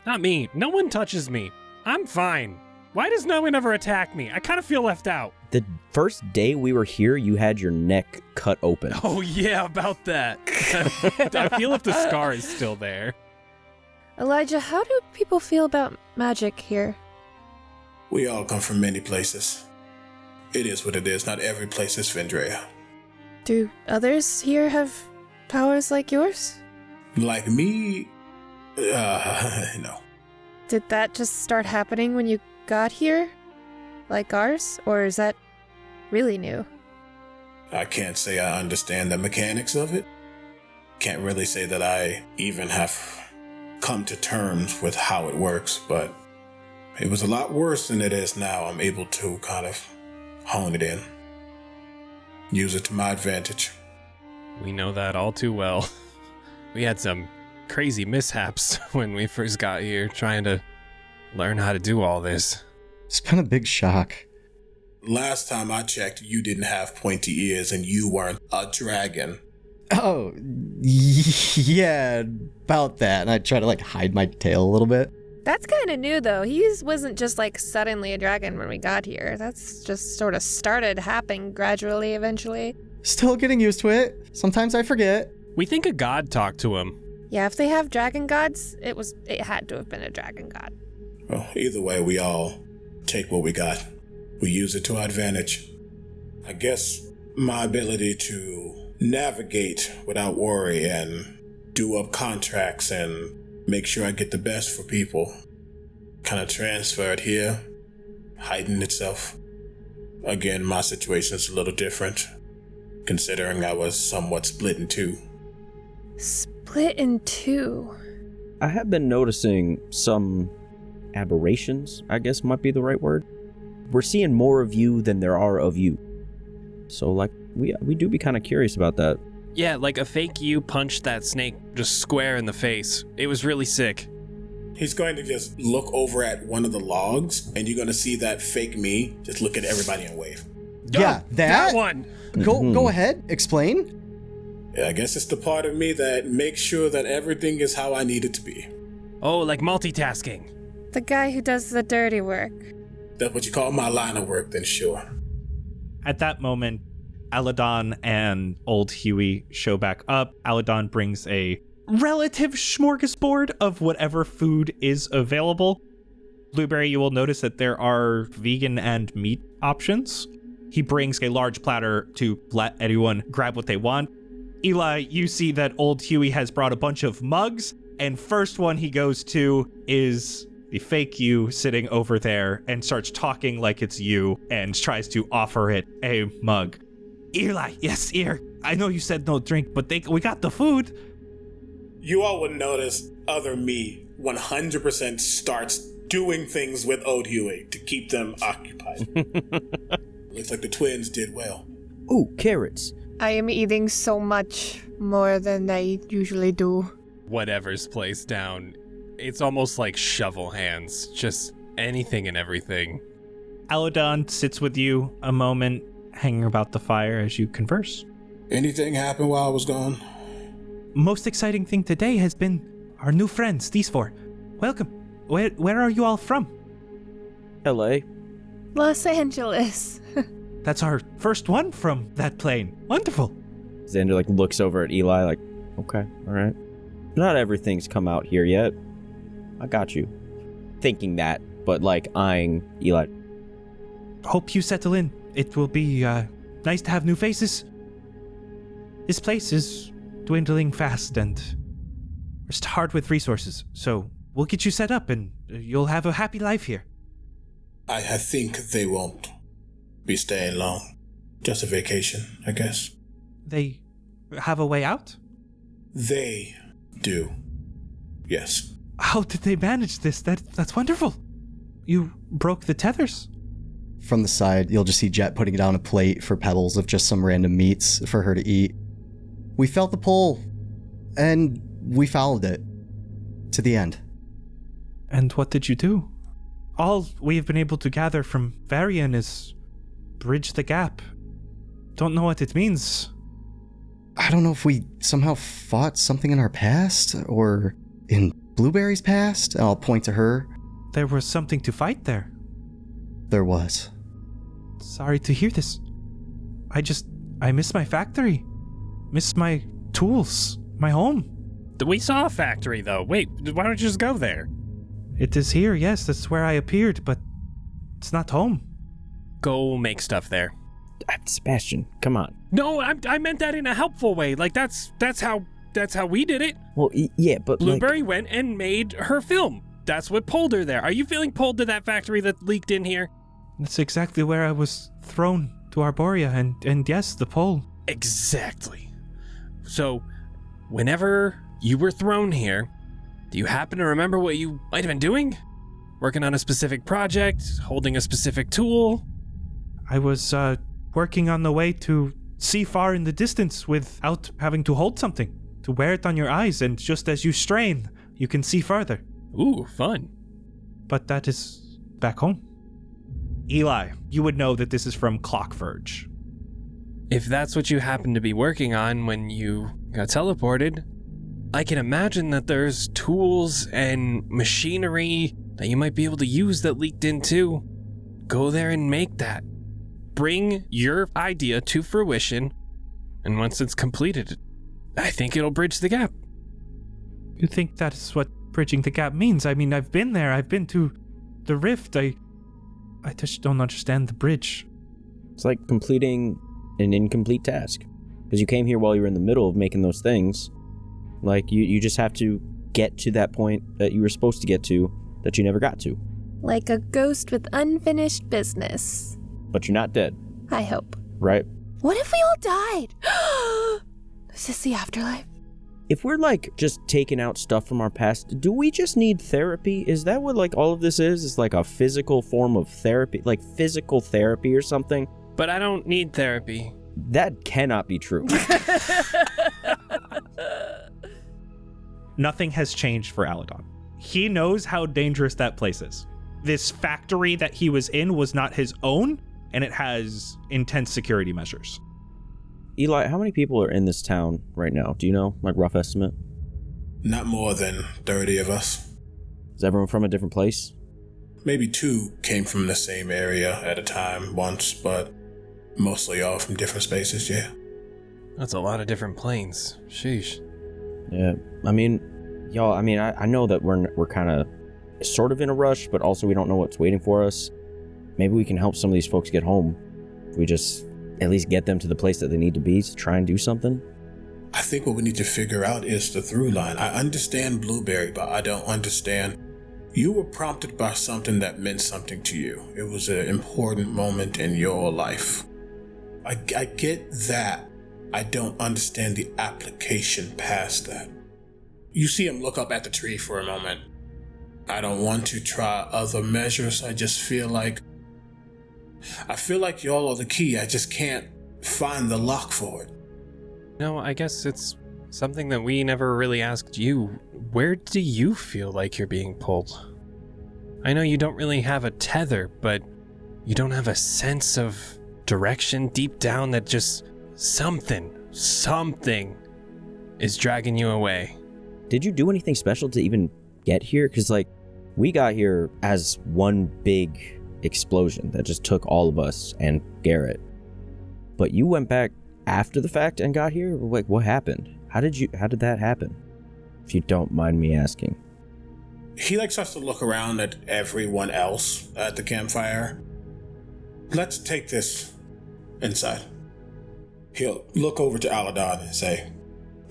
Not me. No one touches me. I'm fine. Why does no one ever attack me? I kind of feel left out. The first day we were here, you had your neck cut open. Oh, yeah, about that. I feel if the scar is still there. Elijah, how do people feel about magic here? We all come from many places. It is what it is. Not every place is Fendraeya. Do others here have powers like yours? Like me? No. Did that just start happening when you got here? Like ours? Or is that really new? I can't say I understand the mechanics of it. Can't really say that I even have come to terms with how it works, but it was a lot worse than it is now. I'm able to kind of hone it in. Use it to my advantage. We know that all too well. We had some crazy mishaps when we first got here, trying to learn how to do all this. It's been a big shock. Last time I checked, you didn't have pointy ears and you weren't a dragon. Oh, yeah, about that. And I try to hide my tail a little bit. That's kind of new, though. He wasn't just suddenly a dragon when we got here. That's just sort of started happening gradually, eventually. Still getting used to it. Sometimes I forget. We think a god talked to him. Yeah, if they have dragon gods, it had to have been a dragon god. Well, either way, we all take what we got. We use it to our advantage. I guess my ability to navigate without worry and do up contracts and make sure I get the best for people kind of transferred here, heightened itself. Again, my situation is a little different, considering I was somewhat split in two. Split in two? I have been noticing some aberrations, I guess might be the right word. We're seeing more of you than there are of you. So, we do be kind of curious about that. Yeah, a fake you punched that snake just square in the face. It was really sick. He's going to just look over at one of the logs, and you're going to see that fake me just look at everybody and wave. Yeah, that one. Go ahead, explain. Yeah, I guess it's the part of me that makes sure that everything is how I need it to be. Oh, like multitasking. The guy who does the dirty work. That's what you call my line of work, then sure. At that moment, Aladon and old Huey show back up. Aladon brings a relative smorgasbord of whatever food is available. Blueberry, you will notice that there are vegan and meat options. He brings a large platter to let anyone grab what they want. Eli, you see that old Huey has brought a bunch of mugs, and first one he goes to is the fake you sitting over there and starts talking like it's you and tries to offer it a mug. Eli, yes, here. I know you said no drink, but we got the food. You all would notice other me 100% starts doing things with old Huey to keep them occupied. Looks like the twins did well. Ooh, carrots. I am eating so much more than I usually do. Whatever's placed down, it's almost like shovel hands. Just anything and everything. Aladon sits with you a moment, hanging about the fire as you converse. Anything happen while I was gone? Most exciting thing today has been our new friends, these four. Welcome. Where are you all from? L.A. Los Angeles. That's our first one from that plane. Wonderful. Xander looks over at Eli okay, all right. Not everything's come out here yet. I got you. Thinking that, but eyeing Eli. Hope you settle in. It will be nice to have new faces. This place is dwindling fast and we're just hard with resources. So we'll get you set up and you'll have a happy life here. I think they won't be staying long. Just a vacation, I guess. They have a way out? They do. Yes. How did they manage this? That's wonderful. You broke the tethers. From the side, you'll just see Jett putting down a plate for Pebbles of just some random meats for her to eat. We felt the pull, and we followed it to the end. And what did you do? All we've been able to gather from Varian is bridge the gap. Don't know what it means. I don't know if we somehow fought something in our past, or in Blueberry's past. I'll point to her. There was something to fight there. There was. Sorry to hear this. I miss my factory. Miss my tools. My home. We saw a factory, though. Wait, why don't you just go there? It is here, yes, that's where I appeared, but it's not home. Go make stuff there. Sebastian, come on. No, I meant that in a helpful way. That's how we did it. Well, yeah, but Blueberry went and made her film. That's what pulled her there. Are you feeling pulled to that factory that leaked in here? That's exactly where I was thrown to Arborea, and yes, the pole. Exactly. So, whenever you were thrown here, do you happen to remember what you might have been doing? Working on a specific project? Holding a specific tool? I was, working on the way to see far in the distance without having to hold something. To wear it on your eyes, and just as you strain, you can see farther. Ooh, fun. But that is back home. Eli, you would know that this is from Clockverge. If that's what you happened to be working on when you got teleported, I can imagine that there's tools and machinery that you might be able to use that leaked in too. Go there and make that. Bring your idea to fruition, and once it's completed, I think it'll bridge the gap. You think that's what bridging the gap means? I mean, I've been there. I've been to the rift. I just don't understand the bridge. It's like completing an incomplete task. Because you came here while you were in the middle of making those things. You just have to get to that point that you were supposed to get to that you never got to. Like a ghost with unfinished business. But you're not dead. I hope. Right? What if we all died? Is this the afterlife? If we're just taking out stuff from our past, do we just need therapy? Is that what all of this is? It's like a physical form of therapy, like physical therapy or something? But I don't need therapy. That cannot be true. Nothing has changed for Aladon. He knows how dangerous that place is. This factory that he was in was not his own, and it has intense security measures. Eli, how many people are in this town right now? Do you know, like, rough estimate? Not more than 30 of us. Is everyone from a different place? Maybe 2 came from the same area at a time once, but mostly all from different spaces, yeah. That's a lot of different planes. Sheesh. Yeah, I mean, y'all, I know that we're kind of sort of in a rush, but also we don't know what's waiting for us. Maybe we can help some of these folks get home. If we just at least get them to the place that they need to be to try and do something. I think what we need to figure out is the through line. I understand Blueberry, but I don't understand. You were prompted by something that meant something to you. It was an important moment in your life. I get that. I don't understand the application past that. You see him look up at the tree for a moment. I don't want to try other measures. I feel like y'all are the key. I just can't find the lock for it. No, I guess it's something that we never really asked you. Where do you feel like you're being pulled? I know you don't really have a tether, but you don't have a sense of direction deep down that just something is dragging you away. Did you do anything special to even get here? Because, like, we got here as one big explosion that just took all of us and Garrett. But you went back after the fact and got here? Like, what happened? How did that happen? If you don't mind me asking. He starts to look around at everyone else at the campfire. Let's take this inside. He'll look over to Aladon and say,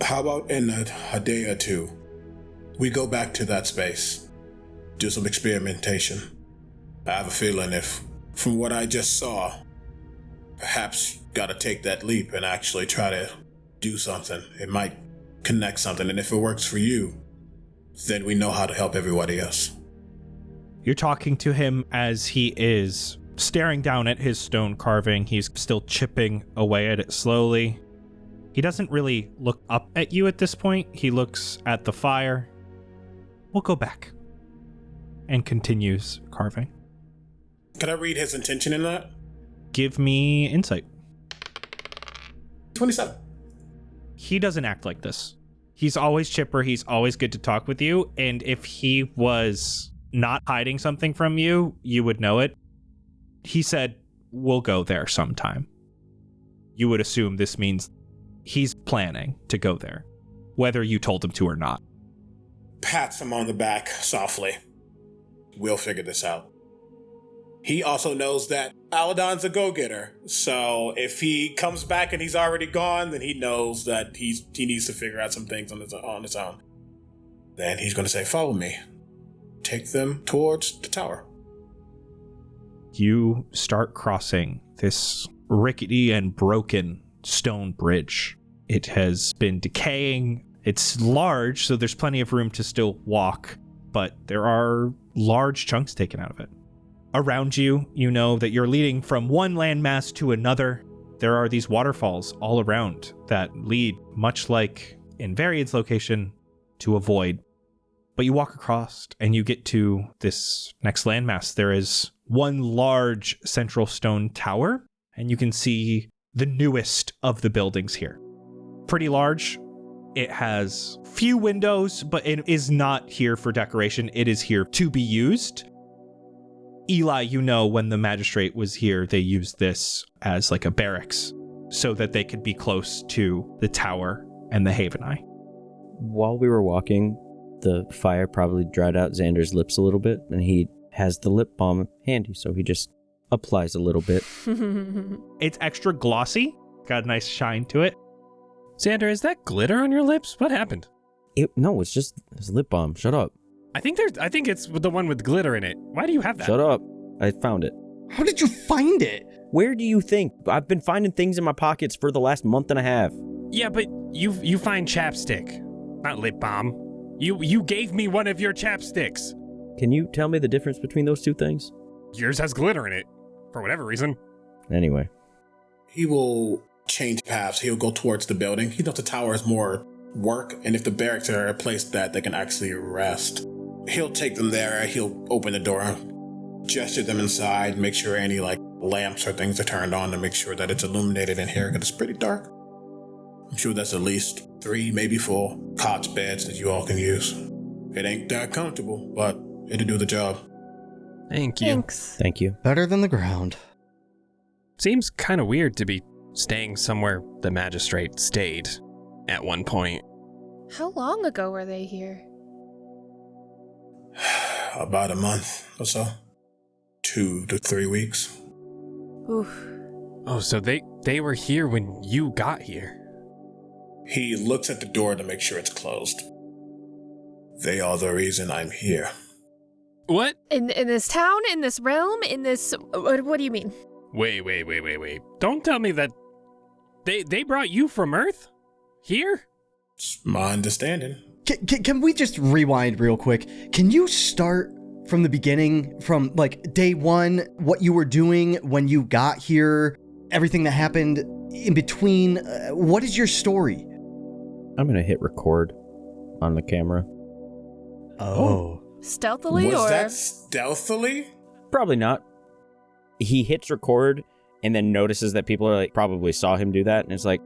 how about in a day or 2, we go back to that space, do some experimentation. I have a feeling if, from what I just saw, perhaps gotta take that leap and actually try to do something. It might connect something, and if it works for you, then we know how to help everybody else. You're talking to him as he is staring down at his stone carving. He's still chipping away at it slowly. He doesn't really look up at you at this point. He looks at the fire. We'll go back. And continues carving. Can I read his intention in that? Give me insight. 27. He doesn't act like this. He's always chipper. He's always good to talk with you. And if he was not hiding something from you, you would know it. He said, we'll go there sometime. You would assume this means he's planning to go there, whether you told him to or not. Pats him on the back softly. We'll figure this out. He also knows that Aladon's a go-getter, so if he comes back and he's already gone, then he knows that he needs to figure out some things on his own. Then he's going to say, follow me. Take them towards the tower. You start crossing this rickety and broken stone bridge. It has been decaying. It's large, so there's plenty of room to still walk, but there are large chunks taken out of it. Around you, you know that you're leading from one landmass to another. There are these waterfalls all around that lead, much like in Varied's location, to a void. But you walk across and you get to this next landmass. There is one large central stone tower, and you can see the newest of the buildings here. Pretty large. It has few windows, but it is not here for decoration. It is here to be used. Eli, you know, when the magistrate was here, they used this as like a barracks so that they could be close to the tower and the Haven Eye. While we were walking, the fire probably dried out Xander's lips a little bit, and he has the lip balm handy, so he just applies a little bit. It's extra glossy, got a nice shine to it. Xander, is that glitter on your lips? What happened? No, it's just his lip balm. Shut up. I think it's the one with glitter in it. Why do you have that? Shut up. I found it. How did you find it? Where do you think? I've been finding things in my pockets for the last month and a half. Yeah, but you find chapstick, not lip balm. You gave me one of your chapsticks. Can you tell me the difference between those two things? Yours has glitter in it, for whatever reason. Anyway. He will change paths. He'll go towards the building. He knows the tower is more work, and if the barracks are a place that they can actually rest, he'll take them there. He'll open the door, gesture them inside, make sure any lamps or things are turned on to make sure that it's illuminated in here, because it's pretty dark. I'm sure that's at least 3, maybe 4 cots, beds that you all can use. It ain't that comfortable, but it'll do the job. Thank you. Thanks. Thank you. Better than the ground. Seems kind of weird to be staying somewhere the magistrate stayed at one point. How long ago were they here? About a month or so. 2 to 3 weeks. Oof. Oh, so they were here when you got here. He looks at the door to make sure it's closed. They are the reason I'm here. What? In this town, in this realm, in this... What do you mean? Wait. Don't tell me that they brought you from Earth? Here? It's my understanding. Can we just rewind real quick? Can you start from the beginning, from like day one, what you were doing when you got here, everything that happened in between? What is your story? I'm going to hit record on the camera. Oh. Stealthily Was or... that stealthily? Probably not. He hits record and then notices that people are like, probably saw him do that. And it's like,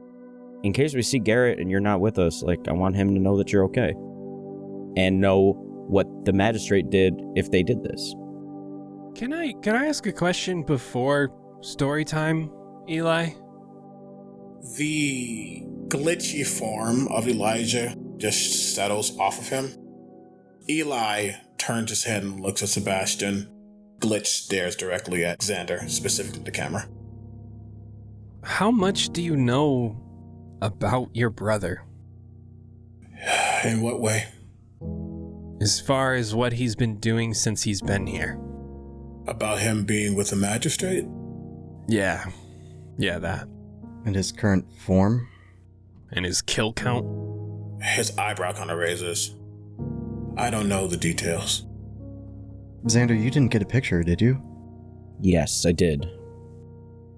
in case we see Garrett and you're not with us, like, I want him to know that you're okay. And know what the magistrate did if they did this. Can I ask a question before story time, Eli? The glitchy form of Elijah just settles off of him. Eli turns his head and looks at Sebastian. Glitch stares directly at Xander, specifically the camera. How much do you know about your brother? In what way? As far as what he's been doing since he's been here. About him being with the magistrate? Yeah, that. And his current form? And his kill count? His eyebrow kind of raises. I don't know the details. Xander, you didn't get a picture, did you? Yes, I did.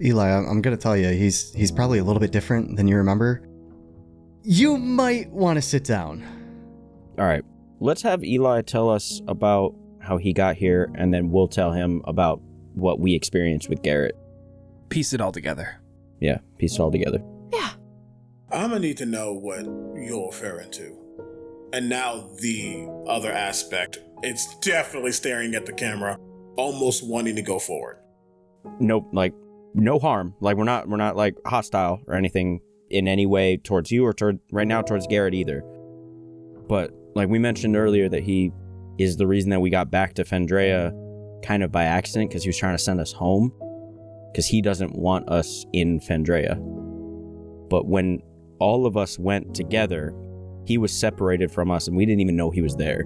Eli, I'm gonna tell you, he's probably a little bit different than you remember. You might want to sit down. All right. Let's have Eli tell us about how he got here, and then we'll tell him about what we experienced with Garrett. Piece it all together. Yeah, piece it all together. Yeah. I'm gonna need to know what you're referring to. And now the other aspect, it's definitely staring at the camera, almost wanting to go forward. Nope, like, no harm. Like, we're not like hostile or anything in any way towards you or right now towards Garrett either. But like we mentioned earlier, that he is the reason that we got back to Fendraeya kind of by accident, because he was trying to send us home, because he doesn't want us in Fendraeya. But when all of us went together, he was separated from us and we didn't even know he was there.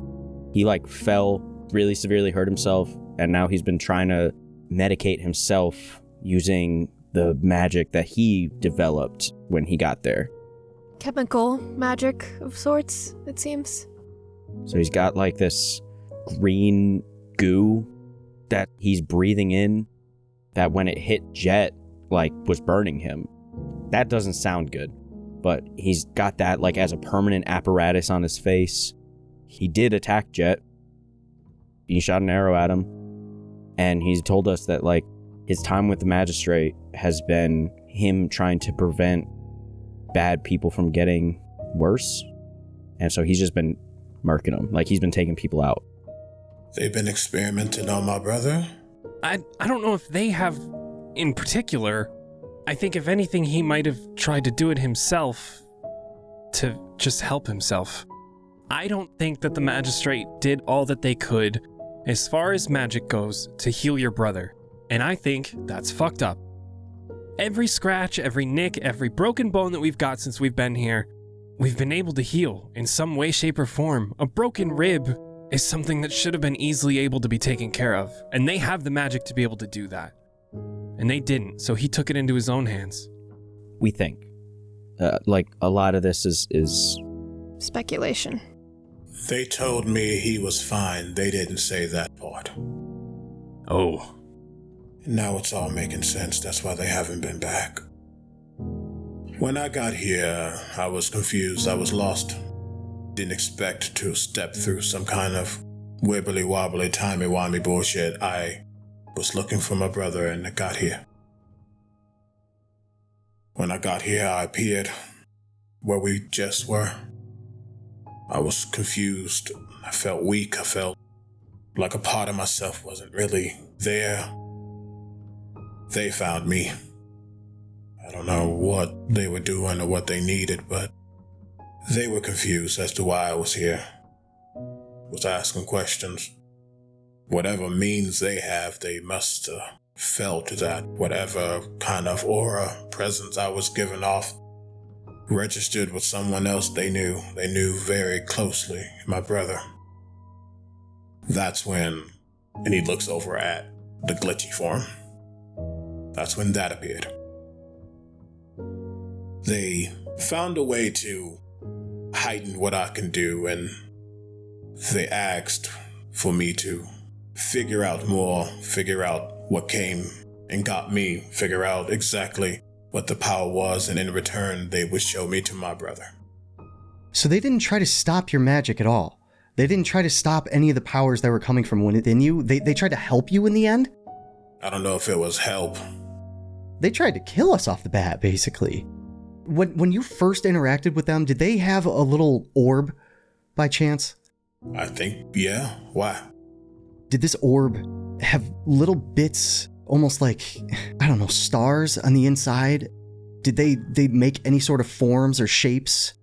He like fell, really severely hurt himself, and now he's been trying to medicate himself using the magic that he developed when he got there. Chemical magic of sorts, it seems. So he's got like this green goo that he's breathing in, that when it hit Jett, like, was burning him. That doesn't sound good, but he's got that like as a permanent apparatus on his face. He did attack Jett. He shot an arrow at him, and he's told us that like his time with the magistrate has been him trying to prevent bad people from getting worse. And so he's just been murking them. Like, he's been taking people out. They've been experimenting on my brother? I don't know if they have in particular. I think if anything, he might have tried to do it himself to just help himself. I don't think that the magistrate did all that they could as far as magic goes to heal your brother. And I think that's fucked up. Every scratch, every nick, every broken bone that we've got since we've been here, we've been able to heal in some way, shape, or form. A broken rib is something that should have been easily able to be taken care of. And they have the magic to be able to do that. And they didn't, so he took it into his own hands. We think. Like, a lot of this is Speculation. They told me he was fine. They didn't say that part. Oh. Now it's all making sense. That's why they haven't been back. When I got here, I was confused. I was lost. Didn't expect to step through some kind of wibbly-wobbly, timey-wimey bullshit. I was looking for my brother and I got here. When I got here, I appeared. where we just were. I was confused. I felt weak. I felt like a part of myself wasn't really there. They found me. I don't know what they were doing or what they needed, but they were confused as to why I was here. Was asking questions. Whatever means they have, they must have felt that whatever kind of aura, presence I was giving off registered with someone else they knew. They knew very closely, my brother. That's when, and he looks over at the glitchy form. That's when that appeared. They found a way to heighten what I can do, and they asked for me to figure out more, figure out what came and got me, figure out exactly what the power was, and in return, they would show me to my brother. So they didn't try to stop your magic at all. They didn't try to stop any of the powers that were coming from within you. They tried to help you in the end? I don't know if it was help. They tried to kill us off the bat, basically. When you first interacted with them, did they have a little orb by chance? I think, yeah. Why? Did this orb have little bits, almost like, I don't know, stars on the inside? Did they make any sort of forms or shapes?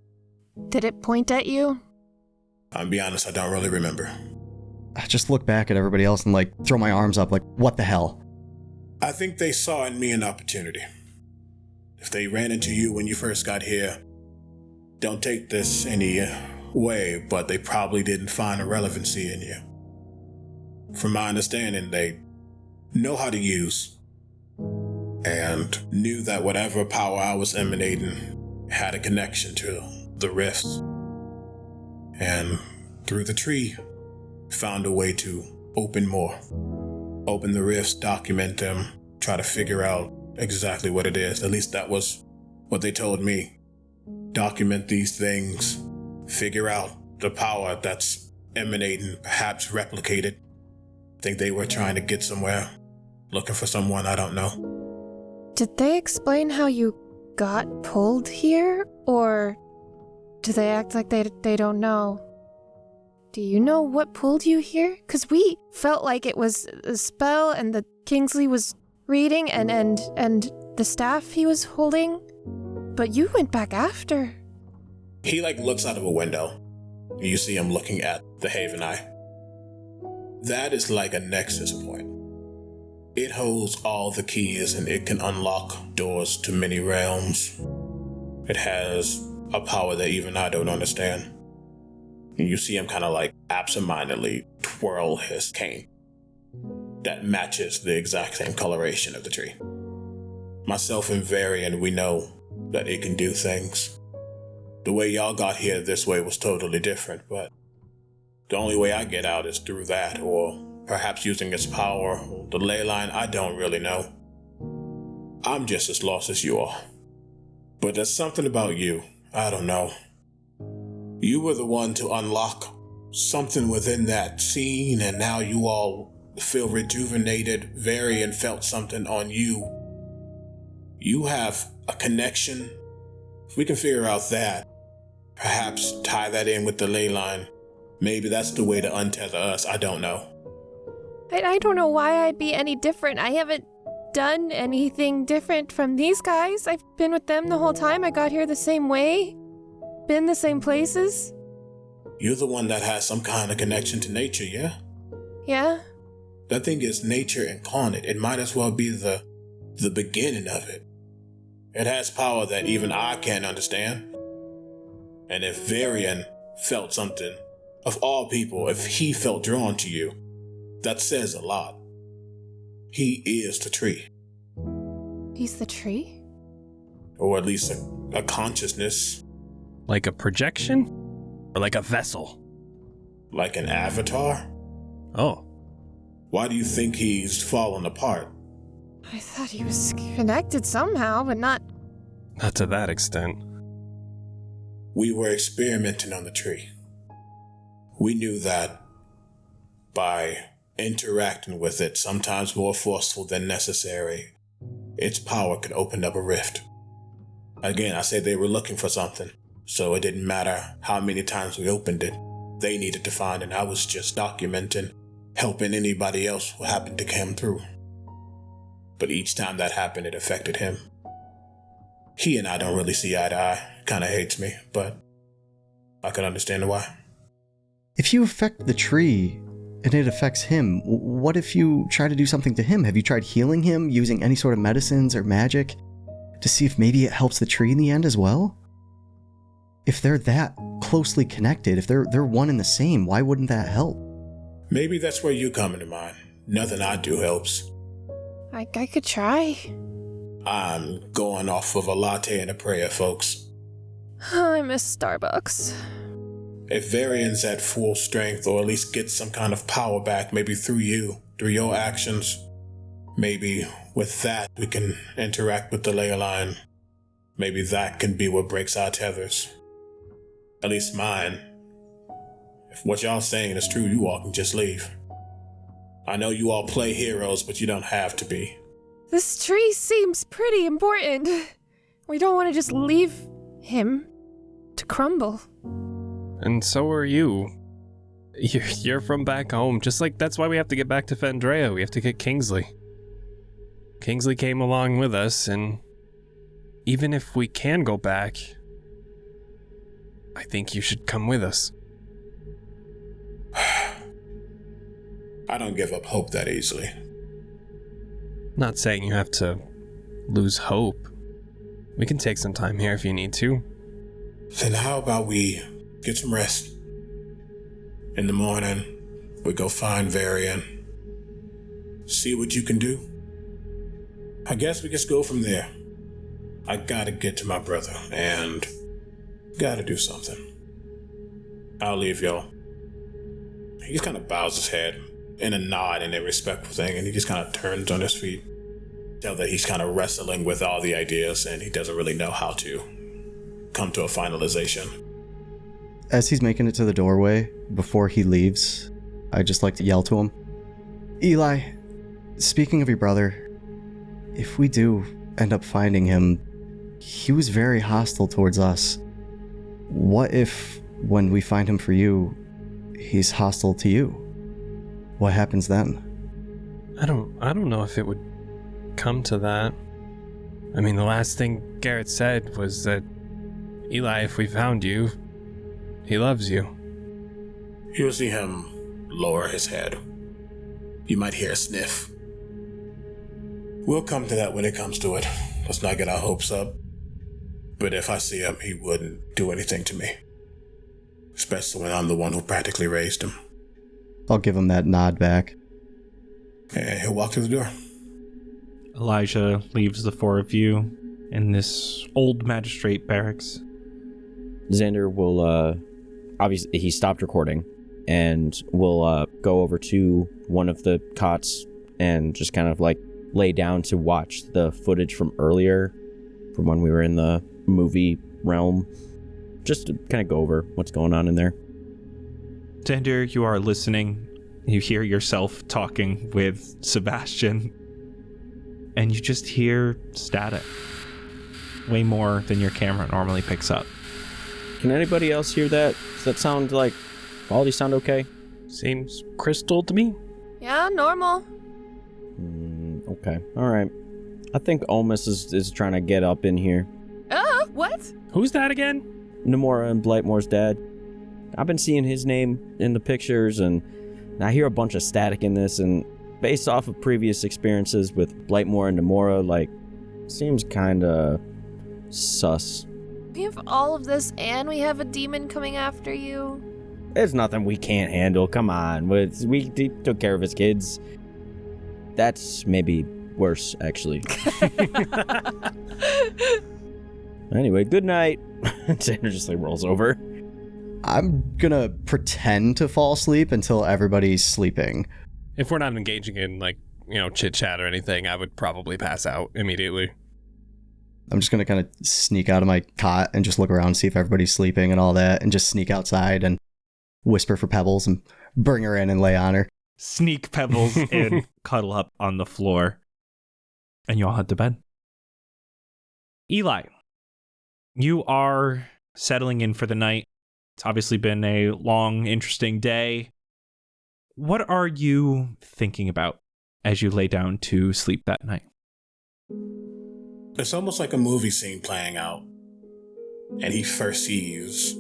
Did it point at you? I'll be honest, I don't really remember. I just look back at everybody else and like throw my arms up like, what the hell? I think they saw in me an opportunity. If they ran into you when you first got here, don't take this any way, but they probably didn't find a relevancy in you. From my understanding, they know how to use and knew that whatever power I was emanating had a connection to the rifts. And through the tree, found a way to open more. Open the rifts, document them, try to figure out exactly what it is. At least that was what they told me. Document these things, figure out the power that's emanating, perhaps replicate it. I think they were trying to get somewhere, looking for someone, I don't know. Did they explain how you got pulled here, or do they act like they don't know? Do you know what pulled you here? Because we felt like it was a spell and the Kingsley was reading and the staff he was holding, but you went back after. He looks out of a window. You see him looking at the Haven Eye. That is like a nexus point. It holds all the keys and it can unlock doors to many realms. It has a power that even I don't understand. And you see him kind of absentmindedly twirl his cane. That matches the exact same coloration of the tree. Myself and Varian, we know that it can do things. The way y'all got here this way was totally different, but the only way I get out is through that, or perhaps using its power, the ley line, I don't really know. I'm just as lost as you are. But there's something about you, I don't know. You were the one to unlock something within that scene, and now you all feel rejuvenated. Varian felt something on you. You have a connection. If we can figure out that, perhaps tie that in with the ley line, maybe that's the way to untether us, I don't know. I don't know why I'd be any different. I haven't done anything different from these guys. I've been with them the whole time. I got here the same way. Been the same places. You're the one that has some kind of connection to nature, yeah? Yeah? That thing is nature incarnate. It might as well be the beginning of it. It has power that even I can't understand. And if Varian felt something, of all people, if he felt drawn to you, that says a lot. He is the tree. He's the tree? Or at least a consciousness. Like a projection? Or like a vessel? Like an avatar? Oh. Why do you think he's fallen apart? I thought he was connected somehow, but not... Not to that extent. We were experimenting on the tree. We knew that by interacting with it, sometimes more forceful than necessary, its power could open up a rift. Again, I said they were looking for something. So it didn't matter how many times we opened it. They needed to find, and I was just documenting, helping anybody else who happened to come through. But each time that happened, it affected him. He and I don't really see eye to eye. Kinda hates me, but I can understand why. If you affect the tree and it affects him, what if you try to do something to him? Have you tried healing him using any sort of medicines or magic to see if maybe it helps the tree in the end as well? If they're that closely connected, if they're one and the same, why wouldn't that help? Maybe that's where you come into mind. Nothing I do helps. I could try. I'm going off of a latte and a prayer, folks. I miss Starbucks. If Varian's at full strength, or at least gets some kind of power back, maybe through you, through your actions, maybe with that we can interact with the ley line. Maybe that can be what breaks our tethers. At least mine. If what y'all saying is true, you all can just leave. I know you all play heroes, but you don't have to be. This tree seems pretty important. We don't want to just leave him to crumble. And so are you. You're from back home. Just like that's why we have to get back to Fendraeya. We have to get Kingsley. Kingsley came along with us, and even if we can go back, I think you should come with us. I don't give up hope that easily. Not saying you have to lose hope. We can take some time here if you need to. Then how about we get some rest? In the morning, we go find Varian. See what you can do. I guess we just go from there. I gotta get to my brother, and gotta do something. I'll leave y'all. He just kind of bows his head in a nod and a respectful thing, and he just kind of turns on his feet. Tell that he's kind of wrestling with all the ideas, and he doesn't really know how to come to a finalization. As he's making it to the doorway, before he leaves, I just like to yell to him, Eli, speaking of your brother, if we do end up finding him, he was very hostile towards us. What if, when we find him for you, he's hostile to you? What happens then? I don't know if it would come to that. I mean, the last thing Garrett said was that, Eli, if we found you, he loves you. You'll see him lower his head. You might hear a sniff. We'll come to that when it comes to it. Let's not get our hopes up. But if I see him, he wouldn't do anything to me. Especially when I'm the one who practically raised him. I'll give him that nod back. And he'll walk through the door. Elijah leaves the four of you in this old magistrate barracks. Xander will, obviously, he stopped recording, and will go over to one of the cots and just kind of like lay down to watch the footage from earlier, from when we were in the movie realm, just to kind of go over what's going on in there. Xander, you are listening. You hear yourself talking with Sebastian, and you just hear static. Way more than your camera normally picks up. Can anybody else hear that? Does that sound like quality sound okay? Seems crystal to me. Yeah, normal. Okay, all right. I think Olmus is trying to get up in here. What? Who's that again? Namora and Blightmore's dad. I've been seeing his name in the pictures, and I hear a bunch of static in this, and based off of previous experiences with Blightmore and Namora, like, seems kinda sus. We have all of this, and we have a demon coming after you. There's nothing we can't handle, come on. We took care of his kids. That's maybe worse, actually. Anyway, good night. Xander just like rolls over. I'm gonna pretend to fall asleep until everybody's sleeping. If we're not engaging in, like, chit chat or anything, I would probably pass out immediately. I'm just gonna kind of sneak out of my cot and just look around, see if everybody's sleeping and all that, and just sneak outside and whisper for Pebbles and bring her in and lay on her. Sneak Pebbles in, cuddle up on the floor, and you all head to bed. Eli, you are settling in for the night. It's obviously been a long, interesting day. What are you thinking about as you lay down to sleep that night? It's almost like a movie scene playing out. And he first sees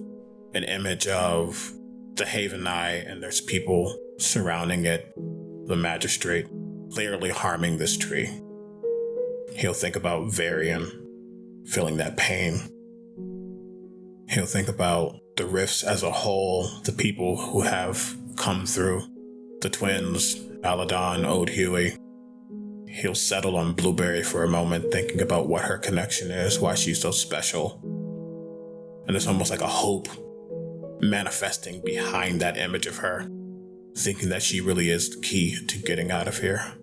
an image of the Haven Eye, and there's people surrounding it, the magistrate clearly harming this tree. He'll think about Varian feeling that pain. He'll think about the rifts as a whole, the people who have come through, the twins, Aladon, Ode Huey. He'll settle on Blueberry for a moment, thinking about what her connection is, why she's so special. And it's almost like a hope manifesting behind that image of her, thinking that she really is the key to getting out of here.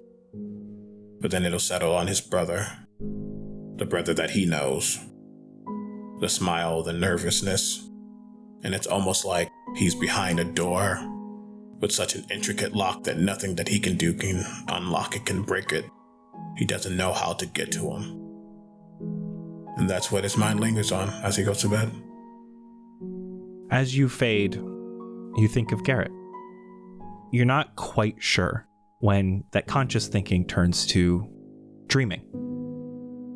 But then it'll settle on his brother, the brother that he knows, the smile, the nervousness. And it's almost like he's behind a door with such an intricate lock that nothing that he can do can unlock it, can break it. He doesn't know how to get to him. And that's what his mind lingers on as he goes to bed. As you fade, you think of Garrett. You're not quite sure when that conscious thinking turns to dreaming.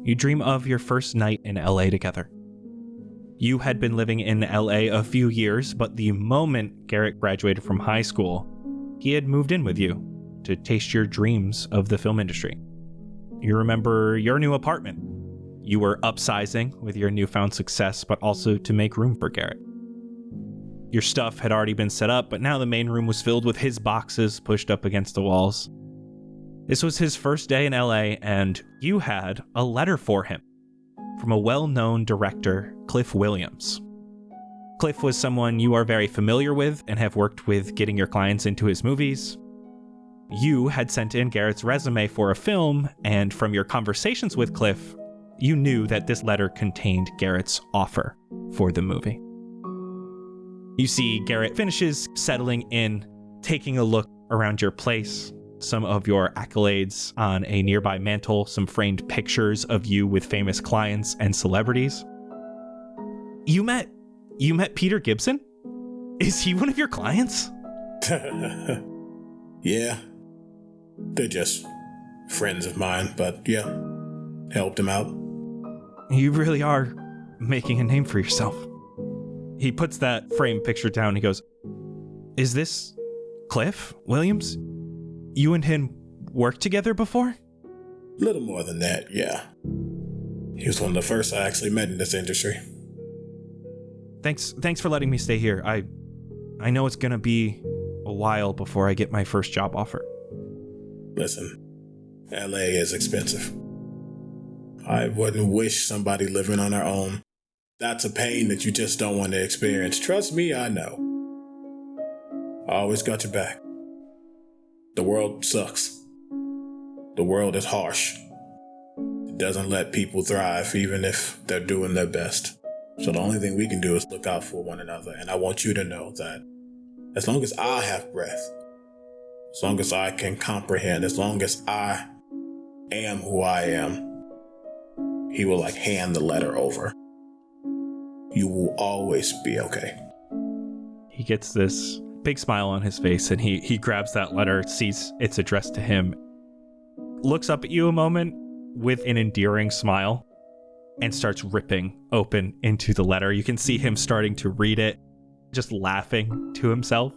You dream of your first night in LA together. You had been living in LA a few years, but the moment Garrett graduated from high school, he had moved in with you to taste your dreams of the film industry. You remember your new apartment. You were upsizing with your newfound success, but also to make room for Garrett. Your stuff had already been set up, but now the main room was filled with his boxes pushed up against the walls. This was his first day in LA, and you had a letter for him from a well-known director, Cliff Williams. Cliff was someone you are very familiar with and have worked with getting your clients into his movies. You had sent in Garrett's resume for a film, and from your conversations with Cliff, you knew that this letter contained Garrett's offer for the movie. You see Garrett finishes settling in, taking a look around your place, some of your accolades on a nearby mantle, some framed pictures of you with famous clients and celebrities. You met Peter Gibson? Is he one of your clients? Yeah. They're just friends of mine, but yeah, helped him out. You really are making a name for yourself. He puts that framed picture down. He goes, "Is this Cliff Williams? You and him worked together before?" Little more than that, yeah. He was one of the first I actually met in this industry. Thanks for letting me stay here. I know it's gonna be a while before I get my first job offer. Listen, LA is expensive. I wouldn't wish somebody living on their own. That's a pain that you just don't want to experience. Trust me, I know. I always got your back. The world sucks. The world is harsh. It doesn't let people thrive even if they're doing their best. So the only thing we can do is look out for one another. And I want you to know that as long as I have breath, as long as I can comprehend, as long as I am who I am, he will hand the letter over. You will always be okay. He gets this big smile on his face, and he grabs that letter, sees it's addressed to him, looks up at you a moment with an endearing smile, and starts ripping open into the letter. You can see him starting to read it, just laughing to himself.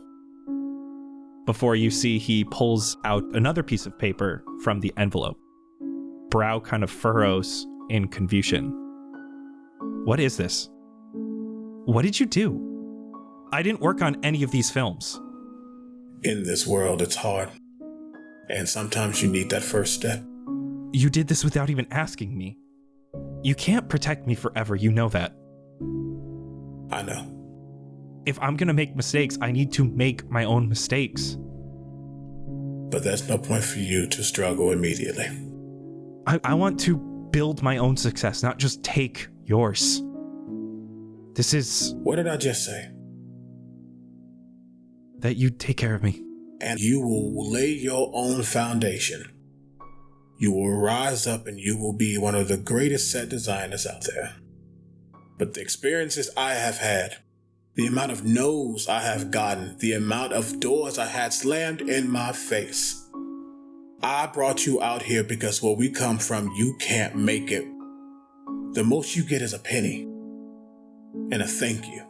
Before you see he pulls out another piece of paper from the envelope. Brow kind of furrows in confusion. What is this? What did you do? I didn't work on any of these films. In this world, it's hard. And sometimes you need that first step. You did this without even asking me. You can't protect me forever, you know that. I know. If I'm gonna make mistakes, I need to make my own mistakes. But there's no point for you to struggle immediately. I want to build my own success, not just take yours. This is... What did I just say? That you take care of me. And you will lay your own foundation. You will rise up and you will be one of the greatest set designers out there. But the experiences I have had, the amount of no's I have gotten, the amount of doors I had slammed in my face. I brought you out here because where we come from, you can't make it. The most you get is a penny and a thank you.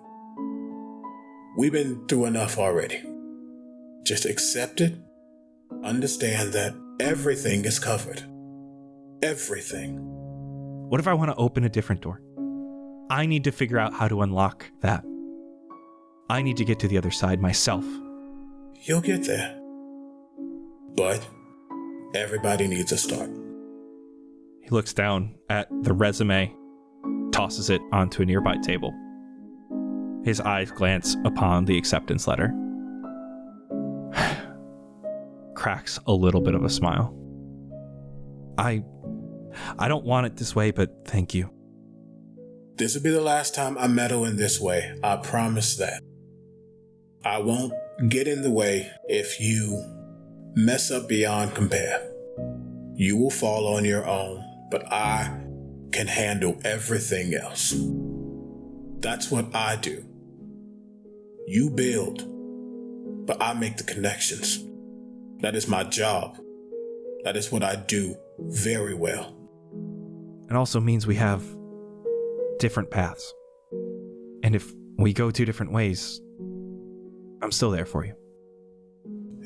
We've been through enough already. Just accept it. Understand that everything is covered. Everything. What if I want to open a different door? I need to figure out how to unlock that. I need to get to the other side myself. You'll get there. But everybody needs a start. He looks down at the resume, tosses it onto a nearby table. His eyes glance upon the acceptance letter. Cracks a little bit of a smile. I don't want it this way, but thank you. This will be the last time I meddle in this way. I promise that. I won't get in the way if you mess up beyond compare. You will fall on your own, but I can handle everything else. That's what I do. You build, but I make the connections. That is my job. That is what I do very well. It also means we have different paths. And if we go two different ways, I'm still there for you.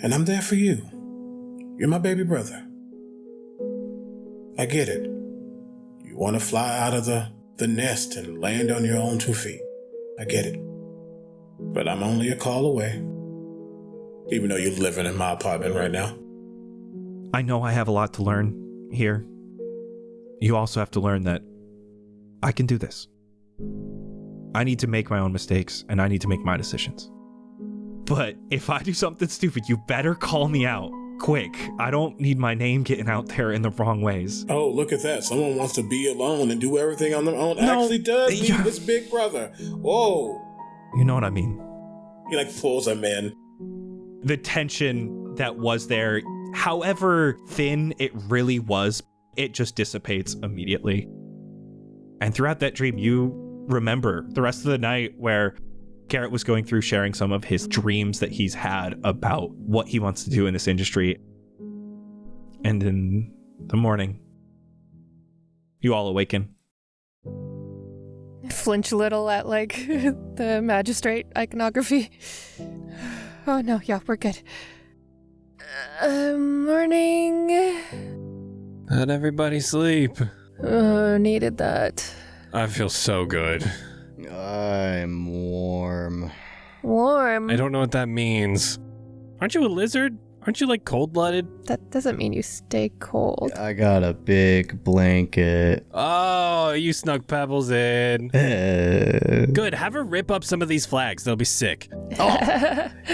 And I'm there for you. You're my baby brother. I get it. You want to fly out of the nest and land on your own 2 feet. I get it. But I'm only a call away. Even though you're living in my apartment right now. I know I have a lot to learn here. You also have to learn that I can do this. I need to make my own mistakes, and I need to make my decisions. But if I do something stupid, you better call me out. Quick. I don't need my name getting out there in the wrong ways. Oh, look at that. Someone wants to be alone and do everything on their own. Actually does need his big brother. Whoa. You know what I mean. He pulls him in. The tension that was there, however thin it really was, it just dissipates immediately. And throughout that dream, you remember the rest of the night where Garrett was going through sharing some of his dreams that he's had about what he wants to do in this industry. And in the morning, you all awaken. Flinch a little at, the magistrate iconography. Oh, no, yeah, we're good. Morning. How'd everybody sleep? Needed that. I feel so good. I'm warm. Warm? I don't know what that means. Aren't you a lizard? Aren't you cold-blooded? That doesn't mean you stay cold. I got a big blanket. Oh, you snuck Pebbles in. Good, have her rip up some of these flags. They'll be sick. Oh.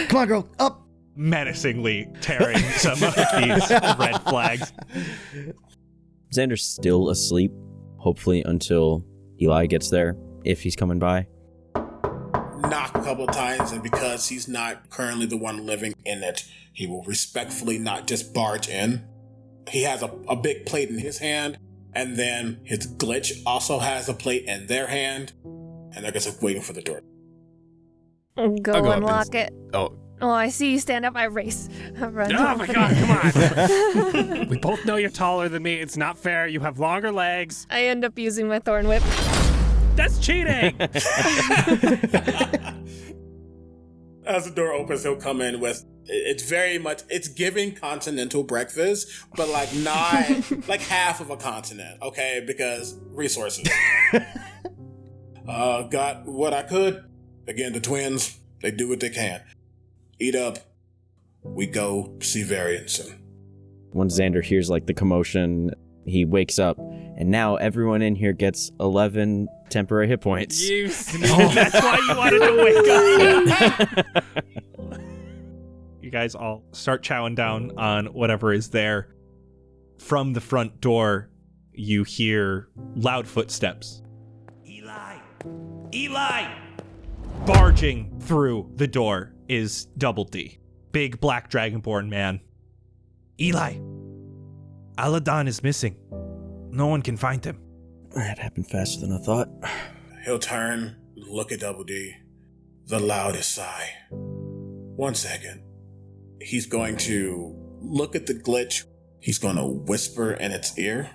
Come on, girl, up! Menacingly tearing some of these red flags. Xander's still asleep, hopefully until Eli gets there, if he's coming by. Knock a couple times, and because he's not currently the one living in it, he will respectfully not just barge in. He has a big plate in his hand, and then his glitch also has a plate in their hand, and they're just waiting for the door. Go unlock it. Oh, I see you stand up. I race. I run. Oh my god, come on. We both know you're taller than me. It's not fair. You have longer legs. I end up using my thorn whip. That's cheating. As the door opens, he'll come in with, it's giving continental breakfast, but not half of a continent, okay? Because resources. Got what I could. Again, the twins, they do what they can. Eat up. We go see Varianson. When Xander hears the commotion, he wakes up, and now everyone in here gets 11 temporary hit points. That's why you wanted to wake up. You guys all start chowing down on whatever is there. From the front door, you hear loud footsteps. Eli! Barging through the door is Double D, big black dragonborn man. Eli, Aladdin is missing. No one can find him. That happened faster than I thought. He'll turn, look at Double D, the loudest sigh. 1 second. He's going to look at the glitch. He's going to whisper in its ear.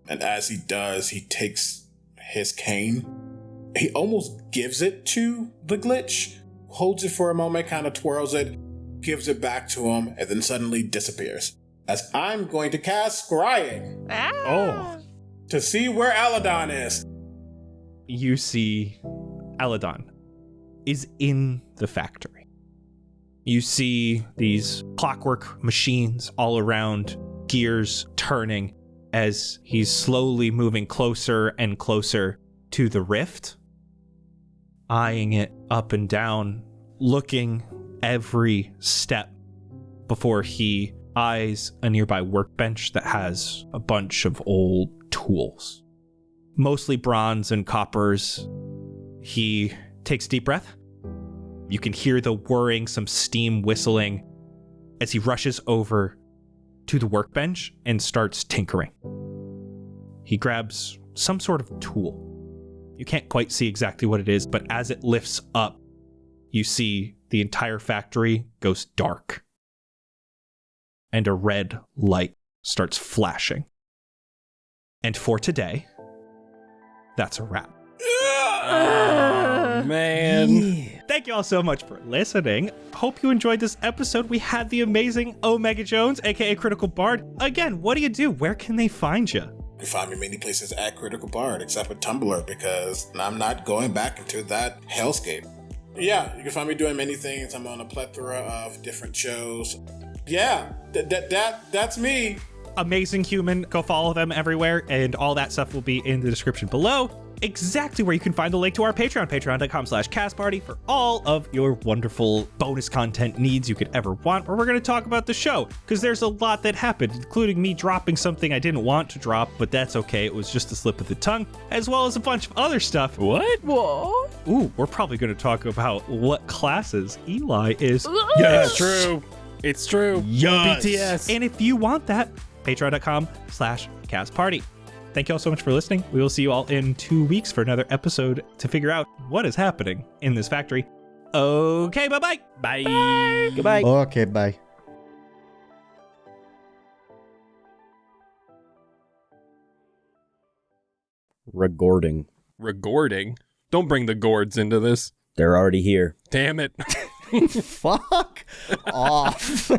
And as he does, he takes his cane. He almost gives it to the glitch, holds it for a moment, kind of twirls it, gives it back to him, and then suddenly disappears. As I'm going to cast Scrying. Ah. To see where Aladon is. You see Aladon is in the factory. You see these clockwork machines all around, gears turning as he's slowly moving closer and closer to the rift, eyeing it up and down, looking every step before he eyes a nearby workbench that has a bunch of old tools, mostly bronze and coppers. He takes a deep breath. You can hear the whirring, some steam whistling as he rushes over to the workbench and starts tinkering. He grabs some sort of tool. You can't quite see exactly what it is, but as it lifts up, you see the entire factory goes dark. And a red light starts flashing. And for today, that's a wrap. Oh, man. Thank you all so much for listening. Hope you enjoyed this episode. We had the amazing Omega Jones, aka Critical Bard. Again, what do you do? Where can they find you? You can find me many places at Critical Bard, except with Tumblr, because I'm not going back into that hellscape. Yeah, you can find me doing many things. I'm on a plethora of different shows. Yeah, that's me. Amazing Human. Go follow them everywhere, and all that stuff will be in the description below. Exactly where you can find the link to our Patreon, patreon.com/castparty, for all of your wonderful bonus content needs you could ever want, or we're going to talk about the show, because there's a lot that happened, including me dropping something I didn't want to drop, but that's okay. It was just a slip of the tongue, as well as a bunch of other stuff. What? Whoa. Ooh, we're probably going to talk about what classes Eli is. Yes, true. It's true. Yes. BTS. And if you want that, patreon.com/castparty. Thank you all so much for listening. We will see you all in 2 weeks for another episode to figure out what is happening in this factory. Okay, bye-bye. Bye. Goodbye. Okay, bye. Regording. Regording? Don't bring the gourds into this. They're already here. Damn it. Fuck off.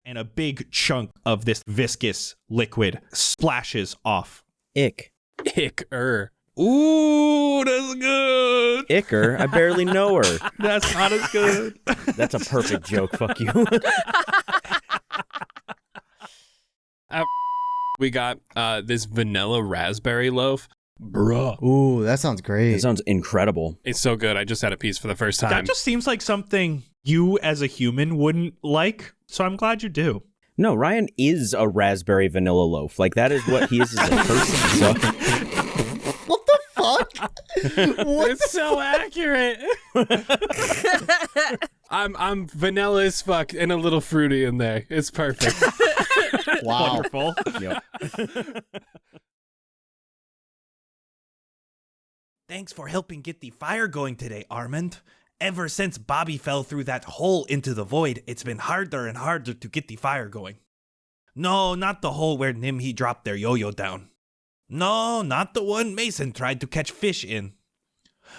And a big chunk of this viscous liquid splashes off. Ick. Ick-er. Ooh, that's good. Icker? I barely know her. That's not as good. That's a perfect joke. Fuck you. We got this vanilla raspberry loaf. Bruh. Ooh, that sounds great. That sounds incredible. It's so good. I just had a piece for the first time. That just seems like something you as a human wouldn't like, so I'm glad you do. No, Ryan is a raspberry vanilla loaf. Like, that is what he is as a person. So. What the fuck? It's so accurate. I'm vanilla as fuck and a little fruity in there. It's perfect. Wow. Wonderful. Yep. Thanks for helping get the fire going today, Armand. Ever since Bobby fell through that hole into the void, it's been harder and harder to get the fire going. No, not the hole where Nimhi dropped their yo-yo down. No, not the one Mason tried to catch fish in.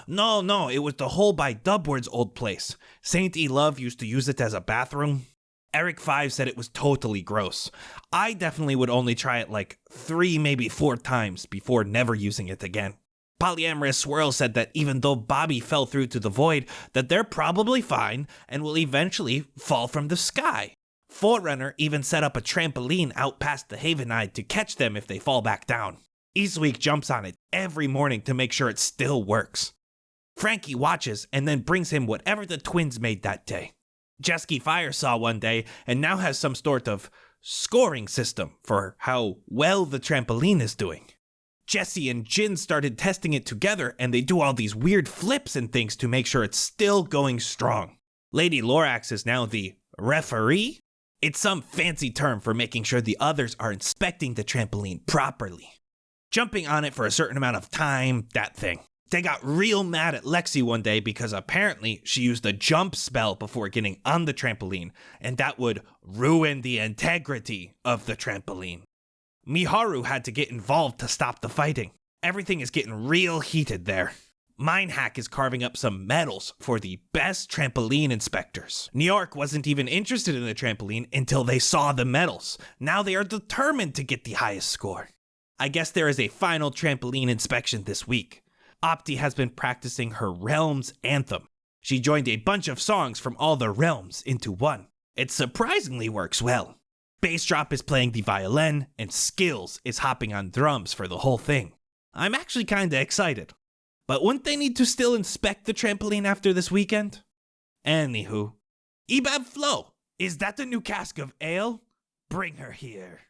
No, it was the hole by Dubward's old place. Saint E-Love used to use it as a bathroom. Eric 5 said it was totally gross. I definitely would only try it like 3, maybe 4 times before never using it again. Polyamorous Swirl said that even though Bobby fell through to the void, that they're probably fine and will eventually fall from the sky. Forerunner even set up a trampoline out past the Havenide to catch them if they fall back down. Eastweek jumps on it every morning to make sure it still works. Frankie watches and then brings him whatever the twins made that day. Jesky Fire saw one day and now has some sort of scoring system for how well the trampoline is doing. Jesse and Jin started testing it together, and they do all these weird flips and things to make sure it's still going strong. Lady Lorax is now the referee. It's some fancy term for making sure the others are inspecting the trampoline properly. jumping on it for a certain amount of time, that thing. They got real mad at Lexi one day because apparently she used a jump spell before getting on the trampoline, and that would ruin the integrity of the trampoline. Miharu had to get involved to stop the fighting. Everything is getting real heated there. Minehack is carving up some medals for the best trampoline inspectors. New York wasn't even interested in the trampoline until they saw the medals. Now they are determined to get the highest score. I guess there is a final trampoline inspection this week. Opti has been practicing her Realms anthem. She joined a bunch of songs from all the realms into one. It surprisingly works well. Bass Drop is playing the violin, and Skills is hopping on drums for the whole thing. I'm actually kinda excited. But wouldn't they need to still inspect the trampoline after this weekend? Anywho, Ebab Flo, is that the new cask of ale? Bring her here.